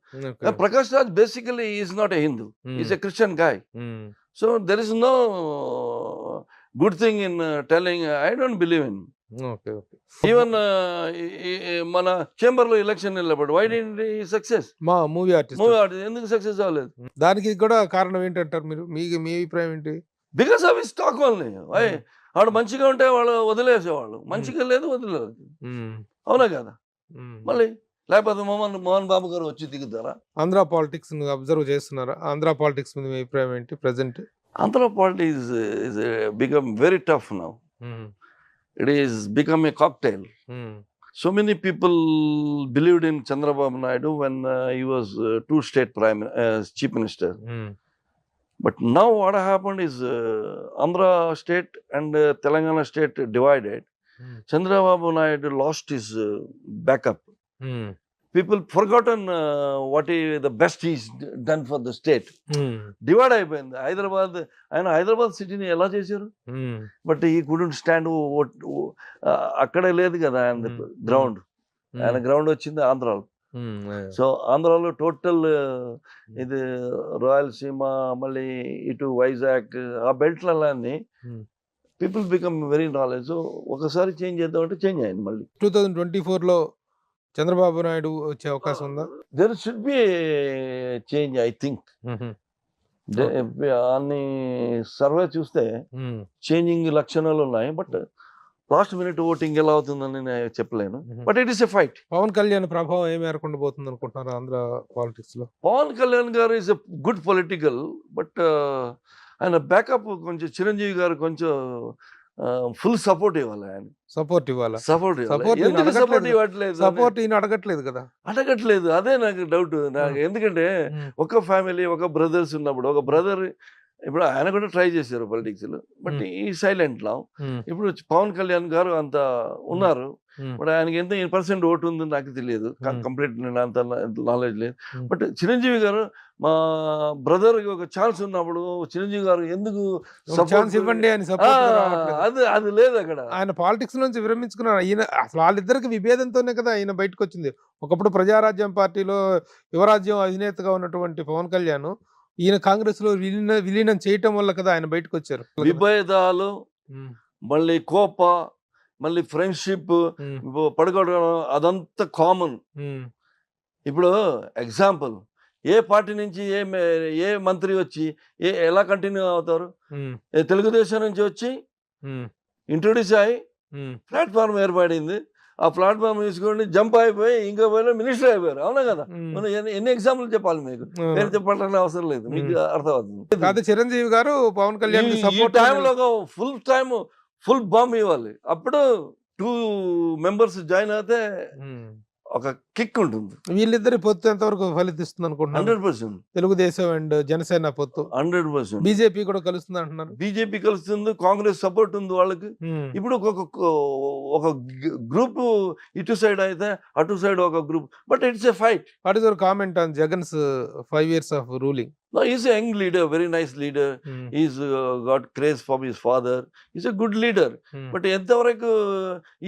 Prakash Raj basically is not a Hindu, he's a Christian guy. So there is no good thing in telling, I don't believe in. Even మన chamber లో election నిలబడి, why didn't he success? మా movie artist ఎందుకు success అవ్వలేదు? దానికి కూడా కారణం ఏంటంటారు మీరు? మీ అభిప్రాయం ఏంటి? Because of his talk only. వాడు మంచిగా ఉంటే వాళ్ళు వదిలేసేవాళ్ళు, మంచిగా లేదు వదిలేదు. అవునా కదా? మళ్ళీ లేకపోతే మోహన్ బాబు గారు వచ్చి దిగుతారా? ఆంధ్ర పాలిటిక్స్ అబ్జర్వ్ చేస్తున్నారా? ఆంధ్ర పాలిటిక్స్ మీద మీ అభిప్రాయం ఏంటి present? Andhra politics is become very tough now. It is become a cocktail. So many people believed in Chandrababu Naidu when he was two-state chief minister. But now what happened is Andhra state and Telangana state divided. Chandrababu Naidu lost his backup. People forgotten what the best he's done for the state. Divide అయిపోయింది. ఆయన హైదరాబాద్ సిటీని ఎలా చేశారు? But ఈ couldn't stand. అక్కడే లేదు కదా ఆయన గ్రౌండ్. ఆయన గ్రౌండ్ వచ్చింది ఆంధ్రాలో. సో ఆంధ్రాలో టోటల్ ఇది రాయలసీమ, మళ్ళీ ఇటు వైజాగ్, ఆ బెల్ట్లన్నీ people become very knowledge. So ఒకసారి చేంజ్ చేద్దామంటే చేంజ్ అయింది. మళ్ళీ 2024లో చంద్రబాబు నాయుడు వచ్చే అవకాశం ఉందా? There should be change, I think. అన్ని సర్వే చూస్తే చేంజింగ్ లక్షణాలు ఉన్నాయి. బట్ లాస్ట్ మినిట్ ఓటింగ్ ఎలా అవుతుందని నేను చెప్పలేను. But it is a fight. Pawan Kalyan ప్రభావం ఏం మేరకు పోతుంది అనుకుంటున్నారు ఆంధ్ర పాలిటిక్స్ లో? పవన్ కళ్యాణ్ గారు is a good political, but ఆయన బ్యాకప్ కొంచెం చిరంజీవి గారు కొంచెం ఫుల్ సపోర్ట్ ఇవ్వాలి ఆయన, సపోర్ట్ ఇవ్వాలా? సపోర్ట్ ఇవ్వాలి. Support ఈయన ఎందుకు అడగట్లేదు సపోర్ట్ కదా. ఇవ్వట్లేదు అని సపోర్ట్ ఈయన అడగట్లేదు కదా. అడగట్లేదు. అదే నాకు డౌట్. నాకు ఎందుకంటే ఒక ఫ్యామిలీ, ఒక బ్రదర్స్ ఉన్నప్పుడు, ఒక బ్రదర్ ఇప్పుడు ఆయన కూడా ట్రై చేశారు పొలిటిక్స్ లో, బట్ ఈ సైలెంట్ లా. ఇప్పుడు పవన్ కళ్యాణ్ గారు అంత ఉన్నారు, బట్ ఆయనకి ఎంత % ఓటు ఉందో నాకు తెలియదు, కంప్లీట్ అంత నాలెడ్జ్ లేదు. బట్ చిరంజీవి గారు మా బ్రదర్ ఒక ఛాన్స్ ఉన్నప్పుడు చిరంజీవి గారు ఎందుకు ఛాన్స్ ఇవ్వండి అని సపోర్ట్ అది లేదు అక్కడ. ఆయన పాలిటిక్స్ నుంచి విరమించుకున్నారు. ఈయన అసలు వాళ్ళిద్దరికి విభేదంతోనే కదా ఆయన బయటకు వచ్చింది. ఒకప్పుడు ప్రజారాజ్యం పార్టీలో యువరాజ్యం అధినేతగా ఉన్నటువంటి పవన్ కళ్యాణ్ ఈయన కాంగ్రెస్ లో విలీనం చేయటం వల్ల కదా ఆయన బయటకు వచ్చారు. విభేదాలు, మళ్ళీ కోప, మళ్ళీ ఫ్రెండ్షిప్, పడుకోవడం, అదంతా కామన్. ఇప్పుడు ఎగ్జాంపుల్, ఏ పార్టీ నుంచి ఏ మంత్రి వచ్చి ఎలా కంటిన్యూ అవుతారు? తెలుగుదేశం నుంచి వచ్చి ఇంట్రొడ్యూస్ అయ్యి ప్లాట్ఫామ్ ఏర్పడింది, ఆ ప్లాట్ఫామ్ తీసుకొని జంప్ అయిపోయి ఇంకో పోయినా మినిస్టర్ అయిపోయారు. అవునా కదా? మనం ఎన్ని ఎగ్జాంపుల్ చెప్పాలి మీకు? పేరు చెప్పాలని అవసరం లేదు, మీకు అర్థమవుతుంది. కాదు, చిరంజీవి గారు పవన్ కళ్యాణ్ టైంలో ఫుల్ బాంబ్ ఇవ్వాలి. అప్పుడు 2 members జాయిన్ అయితే ఒక కిక్ ఉంటుంది. వీళ్ళిద్దరి పొత్తు ఎంతవరకు ఫలితిస్తుంది అనుకుంటున్నారు? 100% తెలుగుదేశం అండ్ జనసేన పొత్తు 100%. బీజేపీ కూడా కలుస్తుంది అంటున్నారు. బీజేపీ కలుస్తుంది, కాంగ్రెస్ సపోర్ట్ ఉంది వాళ్ళకి. ఇప్పుడు ఒక గ్రూప్ ఇటు సైడ్ అయితే అటు సైడ్ ఒక group, but it's a fight. What is your comment on Jagan's 5 years of ruling? No, he's a young leader, very nice leader. He's got craze from his father. He's a good leader. But ఎంతవరకు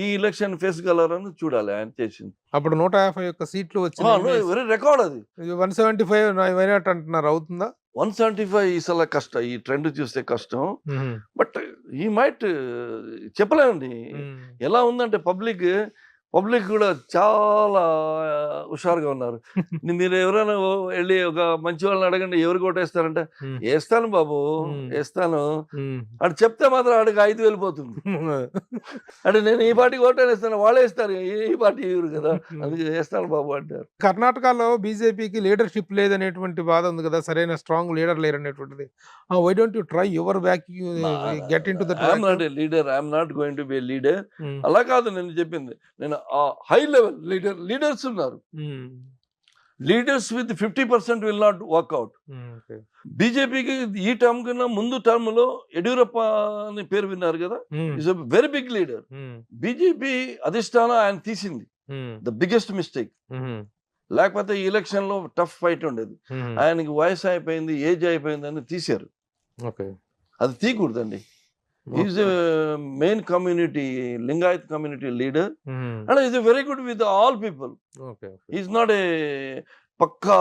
ఈ election face కలరని చూడాలి ఆయన చేసింది. అప్పుడు 150 సీట్లు వచ్చినాయి, very record అది. 175 why not అంటున్నారు, అవుతుందా? 175 ఈసారి కష్టం, ఈ ట్రెండ్ చూస్తే కష్టం. బట్ ఈ మైట్ చెప్పలేమండి. ఎలా ఉందంటే పబ్లిక్ కూడా చాలా హుషారుగా ఉన్నారు. మీరు ఎవరైనా వెళ్ళి ఒక మంచి వాళ్ళని అడగండి, ఎవరు కొట్టేస్తారంటే వేస్తాను బాబు వేస్తాను అని చెప్తే మాత్రం ఆడికి 5,000 పోతుంది. అంటే నేను ఈ పార్టీకి ఓటేస్తాను, వాళ్ళే వేస్తారు, ఈ పార్టీ ఇవ్వరు కదా, అందుకే వేస్తాను బాబు అంటారు. కర్ణాటకలో బీజేపీకి లీడర్షిప్ లేదనేటువంటి బాధ ఉంది కదా, సరైన స్ట్రాంగ్ లీడర్ లేరనేటువంటిది. Why don't you try your back, get into that? I'm not a leader, I'm not going to be a leader. అలా కాదు నేను చెప్పింది. నేను హై లెవెల్ లీడర్స్ ఉన్నారు. Leaders with 50% will not work out. బీజేపీకి ఈ టర్మ్ కన్నా ముందు టర్మ్ లో యడ్యూరప్ప అని పేరు విన్నారు కదా, is a very big leader. BJP అధిష్టానం ఆయన తీసింది, ద బిగ్గెస్ట్ మిస్టేక్. లేకపోతే ఈ ఎలక్షన్ లో టఫ్ ఫైట్ ఉండేది. ఆయనకి వయసు అయిపోయింది, ఏజ్ అయిపోయింది అని తీశారు. అది తీయకూడదండి. He's a main community, Lingayat community leader, and he's a very good with all people. He's not a pakka,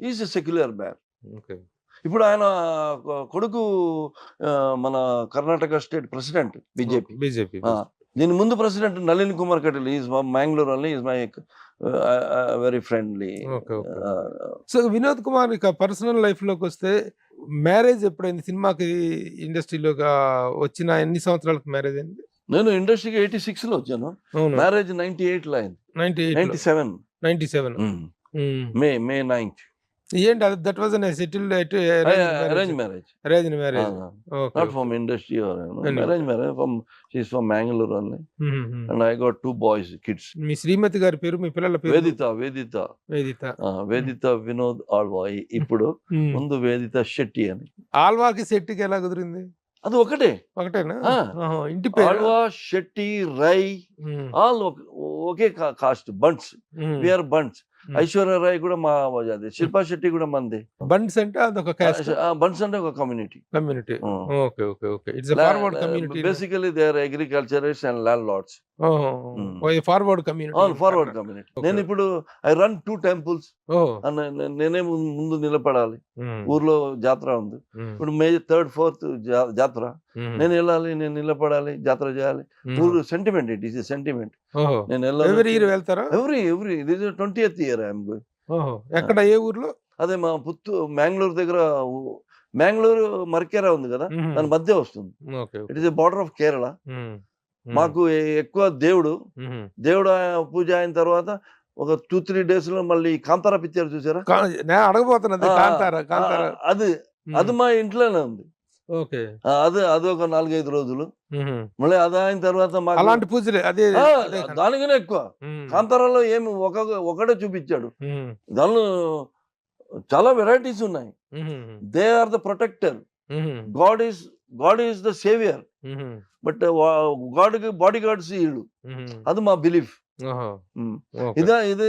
he's a secular man. ఇప్పుడు ఆయన కొడుకు మన కర్ణాటక స్టేట్ ప్రెసిడెంట్ బీజేపీ. దీని ముందు president Nalin Kumar Kateel, is Mangalore only, is my very friendly. So Vinod Kumar ఇక personal life లోకి వస్తే, marriage ఎప్పుడైంది? సినిమాకి ఇండస్ట్రీలో వచ్చిన ఎన్ని సంవత్సరాలకు మ్యారేజ్ అయింది? నేను ఇండస్ట్రీకి 86 లో వచ్చాను, మ్యారేజ్ 98 లో అయింది. 97 మే 9th. ఏంటి అది? That was settled arranged marriage. Not from industry or arranged marriage. She's from Mangalore only, and I got 2 boys, kids. మీ శ్రీమతి గారి పేరు, మీ పిల్లల పేరు? వేదిత వినోద్ ఆల్వా. ఇప్పుడు ముందు వేదిత శెట్టి అని. ఆల్వాకి శెట్టికి ఎలా కుదిరింది? అది ఒకటేనా? ఇంటి పేరు ఆల్వా, శెట్టి, రై, ఆల్ ఒకే కాస్ట్, బంట్స్. వీఆర్ బంట్స్. ఐశ్వర్య రాయ్ కూడా మా అది, శిల్పా శెట్టి కూడా మంది. బంట్స్ అంటే అదొక కాస్ట్. బంట్స్ అంటే ఒక community. It's a forward community. Basically they are agriculturist and landlords. Forward community. నేను ఇప్పుడు ఐ రన్ 2 temples. నేనే ముందు నిలబడాలి. ఊర్లో జాతర ఉంది ఇప్పుడు, మే 3rd 4th జాతర. నేను వెళ్ళాలి, నేను నిలబడాలి, జాతర చేయాలి. ఊరు sentiment, it is a sentiment. నేను వెళ్ళాలి. ఎవ్రీ ఇయర్ వెళ్తారా? Every this is 20th year I'm going. ఎక్కడ, ఏ ఊర్లో? అదే మా మ్యాంగ్లూర్ దగ్గర. మ్యాంగ్లూరు మర్కేరా ఉంది కదా, దాని మధ్య వస్తుంది. It is a border of Kerala. మాకు ఎక్కువ దేవుడు పూజ అయిన తర్వాత ఒక 2-3 days లో మళ్ళీ కాంతారా పిక్చర్ చూసారా? అడగబోతున్నది. అది మా ఇంట్లోనే ఉంది. ఓకే. అది ఒక 4-5 రోజులు. మళ్ళీ అది అయిన తర్వాత మాకు అలాంటి పూజలే అదే ఆ, అదే కదా. దానికనే ఎక్కువ. కాంతారాలో ఏమి ఒకటే చూపించాడు. దానిలో చాలా వెరైటీస్ ఉన్నాయి. They are the protector. God is the saviour. But గాడ్కి బాడీ గార్డ్స్ వీళ్ళు. అది మా బిలీఫ్. ఇది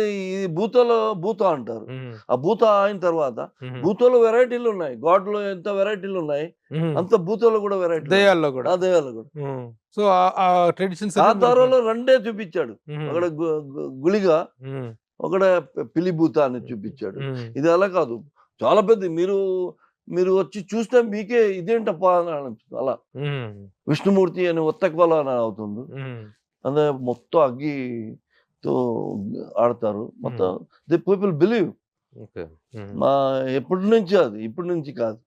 భూత అంటారు. ఆ భూత అయిన తర్వాత భూతలో వెరైటీలు ఉన్నాయి. గాడ్ లో ఎంత వెరైటీలు ఉన్నాయి అంత భూతలో కూడా వెరైటీ, దయాల్లో కూడా. దయాలు కూడా. సో ఆ ట్రెడిషన్స్ కాంతారాలో రెండే చూపించాడు. ఒకడ గుళిగా, ఒకడ పిలి భూత అని చూపించాడు. ఇది అలా కాదు, చాలా పెద్ద. మీరు వచ్చి చూస్తే మీకే ఇదేంటప్ప అని అనిపిస్తుంది. అలా విష్ణుమూర్తి అని ఒత్తకవల అని అవుతుంది. అదే మొత్తం అగ్గితో ఆడతారు. మొత్తం ది పీపుల్ బిలీవ్. మా ఎప్పటి నుంచి, అది ఇప్పటి నుంచి కాదు,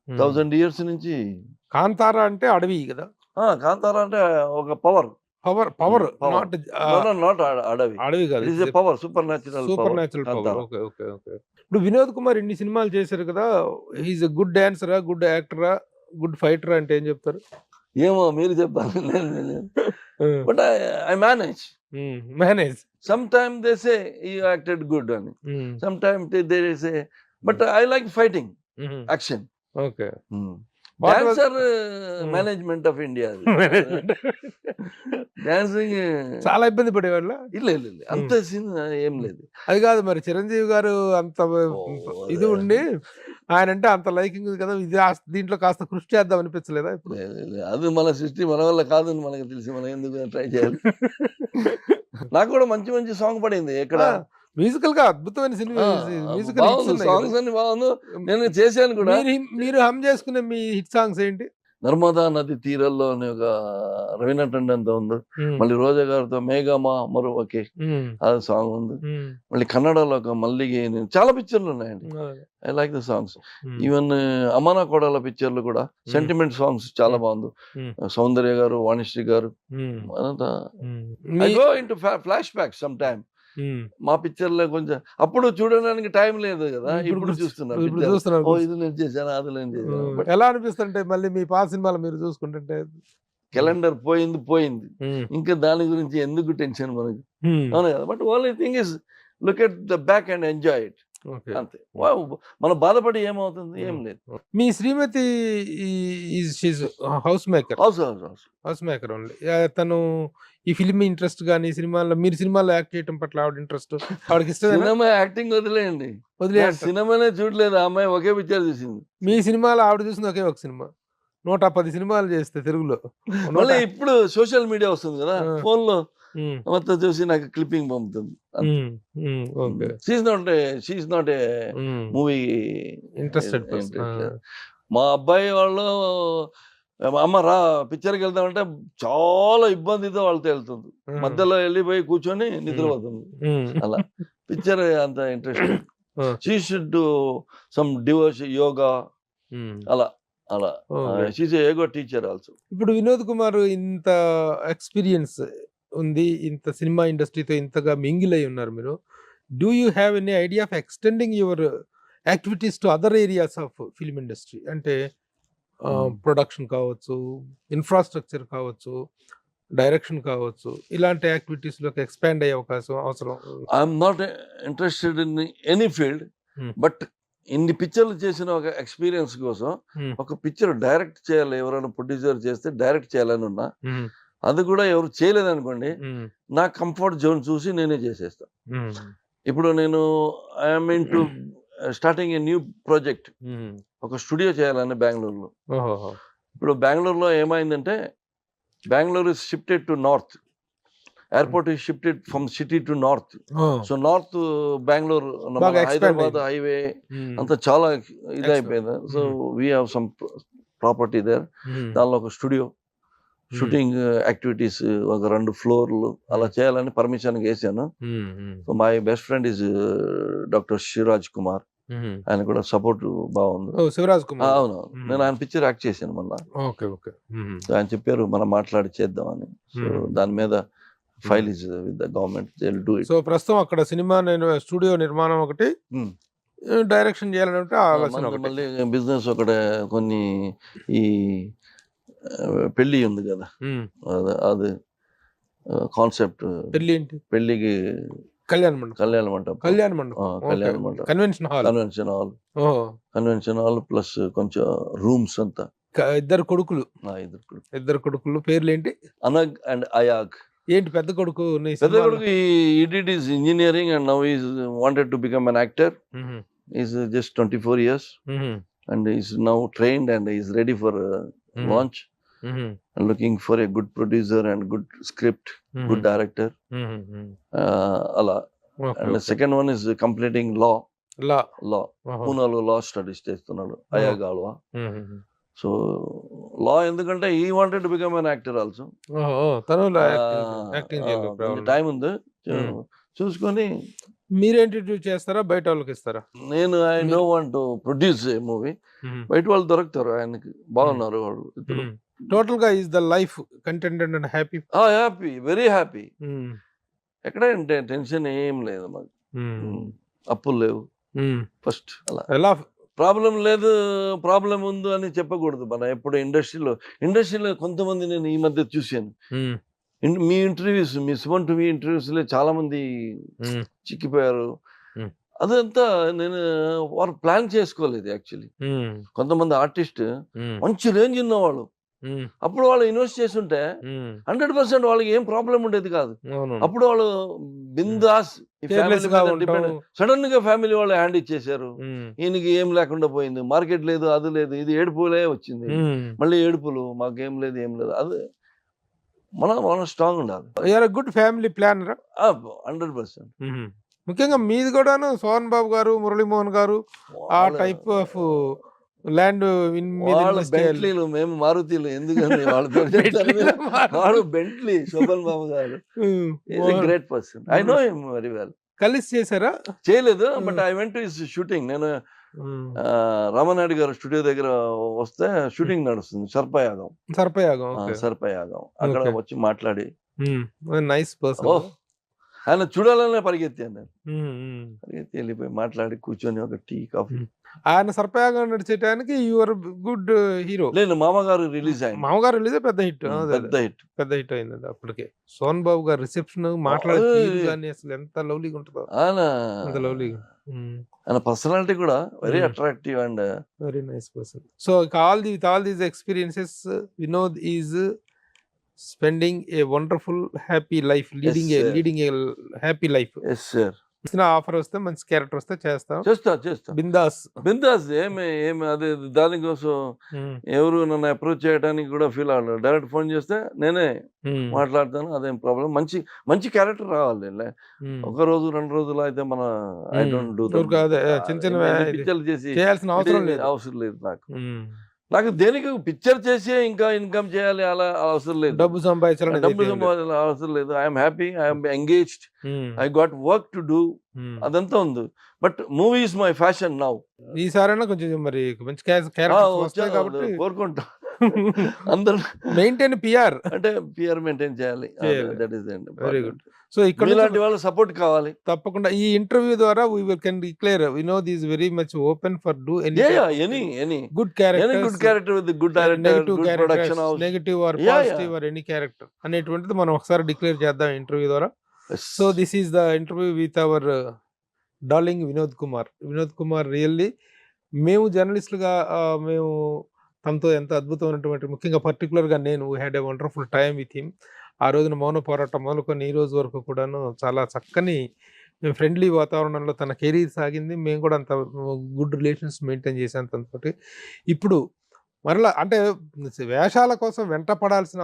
1000 years నుంచి. కాంతారా అంటే అడవి కదా. కాంతారా అంటే ఒక పవర్. పవర్ నాట్ అడవి. అడవి కాదు, it is a power, super natural power. Okay okay okay. ఇప్పుడు వినోద్ కుమార్ ఇన్ని సినిమాలు చేశారు కదా, హీఈస్ ఎ గుడ్ డాన్సరా, గుడ్ యాక్టరా, గుడ్ ఫైటరా అంటే ఏం చెప్తారు? ఏమో మీరు చెప్పాలి. But I manage. Some time they say you acted good అని, some time they say, but I like fighting, action. Okay. Dancer management of India. Dancing చాలా ఇబ్బంది పడేవాళ్ళ. ಇಲ್ಲ అంత సీన్ ఏం లేదు. అది కాదు మరి, చిరంజీవి గారు అంత ఇది ఉండి ఆయన అంటే అంత లైకింగ్ ఉంది కదా, ఇది దీంట్లో కాస్త కృషి చేద్దాం అనిపించలేదా ఇప్పుడు? అది మన సృష్టి, మన వల్ల కాదని మనకు తెలిసి మనం ఎందుకు ట్రై చేయాలి. నాకు కూడా మంచి మంచి సాంగ్ పడింది. ఎక్కడ మ్యూజికల్ గా అద్భుతమైన సినిమా, మ్యూజికల్ సాంగ్స్ అన్ని బాగుంది. నేను చేశాను కూడా. మీరు హమ్ చేసుకునే మీ హిట్ సాంగ్స్ ఏంటి? నర్మదా నది తీరల్లో అని ఒక రవీనా టండన్తో ఉంది. మళ్ళీ రోజా గారితో మేఘమా మరొకే అది సాంగ్ ఉంది. మళ్ళీ కన్నడలో ఒక మల్లిగే, చాలా పిక్చర్లు ఉన్నాయండి. I like the songs. Even అమానా కోడాల పిక్చర్లు కూడా సెంటిమెంట్ సాంగ్స్ చాలా బాగుంది. సౌందర్య గారు, వాణిశ్రీ గారు, I go into flash back some time. మా పిక్చర్ లో కొంచెం అప్పుడు చూడడానికి టైం లేదు కదా, ఇప్పుడు చూస్తున్నారు. ఇది నేను చేశాను, అది నేను చేశాను. ఎలా అనిపిస్తుంటే మళ్ళీ మీ పాత సినిమాలు మీరు చూసుకుంటుంటే? క్యాలెండర్ పోయింది, ఇంకా దాని గురించి ఎందుకు టెన్షన్ మనకి, అవును కదా. But only thing is look at the back and enjoy it, అంతే. మనం బాధపడి ఏమవుతుంది, ఏం లేదు. మీ శ్రీమతి house maker, house maker only. తను ఈ ఫిల్మ్ ఇంట్రెస్ట్ గానీ, సినిమాల్లో మీరు సినిమాలో యాక్ట్ చేయడం పట్ల ఆవిడ ఇంట్రెస్ట్, ఆవిడకి ఇష్టం? సినిమా యాక్టింగ్ వదిలేయండి, సినిమానే చూడలేదు. ఆ అమ్మాయి ఒకే పిక్చర్ చూసింది. మీ సినిమాలో ఆవిడ చూసింది ఒకే ఒక సినిమా. 110 సినిమాలు చేస్తే తెలుగులో. మళ్ళీ ఇప్పుడు సోషల్ మీడియా వస్తుంది కదా, ఫోన్ లో మొత్తం చూసి నాకు క్లిప్పింగ్ పంపుతుంది. She's not a movie interested. మా అబ్బాయి వాళ్ళు అమ్మ రా పిక్చర్కి వెళ్తామంటే చాలా ఇబ్బందితో వాళ్ళతో వెళ్తుంది. మధ్యలో వెళ్ళిపోయి కూర్చొని నిద్రపోతుంది. అలా పిక్చర్ అంత interest. She should do some devotion, yoga, అలా అలా. షీఈస్ ఏ యోగా టీచర్ ఆల్సో. ఇప్పుడు వినోద్ కుమార్ ఇంత ఎక్స్పీరియన్స్ ఉంది, ఇంత సినిమా ఇండస్ట్రీతో ఇంతగా మింగిల్ అయి ఉన్నారు మీరు. Do you have any idea of extending your activities to other areas of film industry? అంటే ప్రొడక్షన్ కావచ్చు, ఇన్ఫ్రాస్ట్రక్చర్ కావచ్చు, డైరెక్షన్ కావచ్చు, ఇలాంటి యాక్టివిటీస్ లోకి ఎక్స్పాండ్ అయ్యే అవసరం. I'm not interested in any field, but ఇన్ని పిక్చర్లు చేసిన ఒక ఎక్స్పీరియన్స్ కోసం ఒక పిక్చర్ డైరెక్ట్ చేయాలి. ఎవరైనా ప్రొడ్యూసర్ చేస్తే డైరెక్ట్ చేయాలని ఉన్నా, అది కూడా ఎవరు చేయలేదనుకోండి, నా కంఫర్ట్ జోన్ చూసి నేనే చేసేస్తా. ఇప్పుడు నేను I'm into starting a new project, ఒక స్టూడియో చేయాలని బెంగళూరులో. ఇప్పుడు బెంగళూరులో ఏమైందంటే, Bengaluru is shifted to north, airport is shifted from city to north. So north Bengaluru, Hyderabad highway అంతా చాలా ఇదైపోయింది. So we have some property there. దానిలో ఒక స్టూడియో, షూటింగ్ యాక్టివిటీస్ ఒక 2 ఫ్లోర్లు అలా చేయాలని పర్మిషన్ వేసాను. So my best friend is doctor Shivaraj Kumar. ఆయన కూడా సపోర్ట్ బాగుంది. శివరాజ్ కుమార్, అవును. నేను ఆయన పిక్చర్ యాక్ట్ చేశాను మొన్న. ఆయన చెప్పారు మనం మాట్లాడి చేద్దామని. సో దాని మీద file is with the government, they will do it. So ప్రస్తుతం అక్కడ సినిమా స్టూడియో నిర్మాణం ఒకటి, డైరెక్షన్ చేయాలంటే ఆలోచన ఒకటి. మళ్ళీ బిజినెస్ ఒకటే కొన్ని ఈ పెళ్ళి ఉంది కదా, అది కాన్సెప్ట్ పెళ్లి ఏంటి? పెళ్లికి కళ్యాణ మండపం. కళ్యాణ మంటపం, కళ్యాణ మండపం, కళ్యాణ మంటపం, convention hall. Convention hall plus కొంచెం రూమ్స్ అంతా. ఇద్దరు కొడుకులు. ఇద్దరు కొడుకులు పేర్లు ఏంటి? అనగ్ అండ్ అయాగ్. ఏంటి పెద్ద కొడుకు? పెద్ద కొడుకు he did his engineering and now he's wanted to become an actor. He's just 24 years and he's now trained and he's ready for launch. And looking for a good producer and good script, good director. Ala. And the second one is completing law. Pune law studies చేస్తున్నాడు అయాగ్ Alva. So లా ఎందుకంటే he wanted to become an actor also. Time ఉంది చూసుకొని. మీరు introduce చేస్తారా బయట వాళ్ళకి ఇస్తారా? నేను I don't want to produce A movie. బయట వాళ్ళు దొరుకుతారు ఆయనకి, బాగున్నారు వాళ్ళు ఇద్దరు. టోటల్ గా is the life కంటెంటెడ్ and happy? Happy, very happy. ఎక్కడ టెన్షన్ ఏం లేదు మాకు, అప్పులు లేవు ఫస్ట్. అలా ఎలా ప్రాబ్లం లేదు, ప్రాబ్లం ఉంది అని చెప్పకూడదు మనం ఎప్పుడు. ఇండస్ట్రీలో కొంతమంది నేను ఈ మధ్య చూశాను, మీ ఇంటర్వ్యూస్, మీ సుమన్ టీవీ ఇంటర్వ్యూస్ లో చాలా మంది చిక్కిపోయారు. అదంతా నేను వారు ప్లాన్ చేసుకోలేదు యాక్చువల్లీ. కొంతమంది ఆర్టిస్ట్ మంచి రేంజ్ ఉన్నవాళ్ళు, అప్పుడు వాళ్ళు ఇన్వెస్ట్ చేస్తుంటే 100% వాళ్ళకి ఏం ప్రాబ్లం ఉండేది కాదు. అప్పుడు వాళ్ళు బిందాస్ సడన్ గా ఫ్యామిలీ వాళ్ళు హ్యాండ్ ఇచ్చేసారు. ఈయనకి ఏం లేకుండా పోయింది, మార్కెట్ లేదు, అది లేదు, ఇది ఏడుపులే వచ్చింది. మళ్ళీ ఏడుపులు, మాకేం లేదు, ఏం లేదు. అది మనం స్ట్రాంగ్ ఉండాలి. Good family planner 100%. ముఖ్యంగా మీది కూడాను సోహన్ బాబు గారు, మురళీమోహన్ గారు ఆ టైప్ ఆఫ్ ల్యాండ్. బెంట్లీలు, మేము మారుతీలు. ఎందుకంటే వాళ్ళు బెంట్లీ. శోభన్ బాబు గారు great person, I know him very well. కలిసి చేశారా? చేయలేదు, but I went to his shooting. నేను రామనాయుడు గారు స్టూడియో దగ్గర వస్తే షూటింగ్ నడుస్తుంది, సర్పయాగం. అక్కడ వచ్చి మాట్లాడి, నైస్ పర్సన్. ఆయన చూడాలనే పరిగెత్తాను నేను. పరిగెత్తి వెళ్ళిపోయి మాట్లాడి కూర్చొని ఒక టీ కాఫీ. ఆయన సర్పయాగం నడిచేయడానికి యువర్ గుడ్ హీరో. లేదు, మామగారు రిలీజ్ అయింది. మామగారు రిలీజ్ పెద్ద హిట్ అయింది అప్పటికే. సోహన్ బాబు గారు రిసెప్షన్ మాట్లాడే అసలు ఎంత లవ్లీగా ఉంటుందో. అంత లవ్లీగా. ఆయన పర్సనాలిటీ కూడా very attractive and very nice person. So all these experiences, Vinod is spending a wonderful happy life, leading a happy life. Yes sir. Offer వస్తే మంచి క్యారెక్టర్ వస్తే చేస్తా బిందాస్. ఏమి అదే దానికోసం ఎవరు నన్ను అప్రోచ్ చేయడానికి కూడా ఫీల్ అవ్వలేదు. డైరెక్ట్ ఫోన్ చేస్తే నేనే మాట్లాడతాను, అదేం ప్రాబ్లం. మంచి క్యారెక్టర్ రావాలి. ఒక రోజు 2 రోజులు అయితే మన ఐ డోంట్ డూ పిక్చర్లు చేసి చేయాల్సిన అవసరం లేదు నాకు దేనికి పిక్చర్ చేసి ఇంకా ఇన్కమ్ చేయాలి అలా అవసరం లేదు. డబ్బు సంపాదించాలి అవసరం లేదు. I'm happy, I'm engaged, I got work to do, అదంతా ఉంది. But movie is my fashion now. ఈసారైనా కొంచెం మరి మంచి కోరుకుంటా. అందరూ మెయింటైన్ పిఆర్ అంటే పిఆర్ మెయింటైన్ చేయాలి. That is very good. So ఇక్కడ ఇలాంటి వాళ్ళ సపోర్ట్ కావాలి తప్పకుండా. ఈ ఇంటర్వ్యూ ద్వారా we can declare Vinod is very much open for do any good character with good director, good production house, negative or positive or any character అనేటువంటిది మనం ఒకసారి డిక్లేర్ చేద్దాం ఇంటర్వ్యూ ద్వారా. So this is the interview with our darling Vinod Kumar. Really మేము జర్నలిస్టులుగా మేము తమతో ఎంత అద్భుతమైనటువంటి, ముఖ్యంగా పర్టికులర్గా నేను had a wonderful time with him. ఆ రోజున మౌన పోరాటం మొదలుకొని ఈ రోజు వరకు కూడాను చాలా చక్కని ఫ్రెండ్లీ వాతావరణంలో తన కెరీర్ సాగింది. మేము కూడా అంత గుడ్ రిలేషన్స్ మెయింటైన్ చేసాం తనతోటి. ఇప్పుడు మరలా అంటే వేషాల కోసం వెంపర్లాడాల్సిన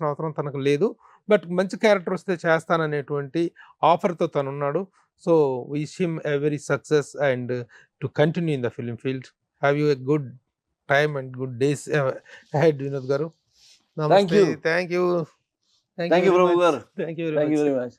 అవసరం తనకు లేదు. బట్ మంచి క్యారెక్టర్ వస్తే చేస్తాననేటువంటి ఆఫర్తో తనున్నాడు. So wish him a very success and to continue in the film field. Have you a good time and good days ahead Vinod garu. Thank you. Thank you. Thank you, Prabhu garu. Thank you very much.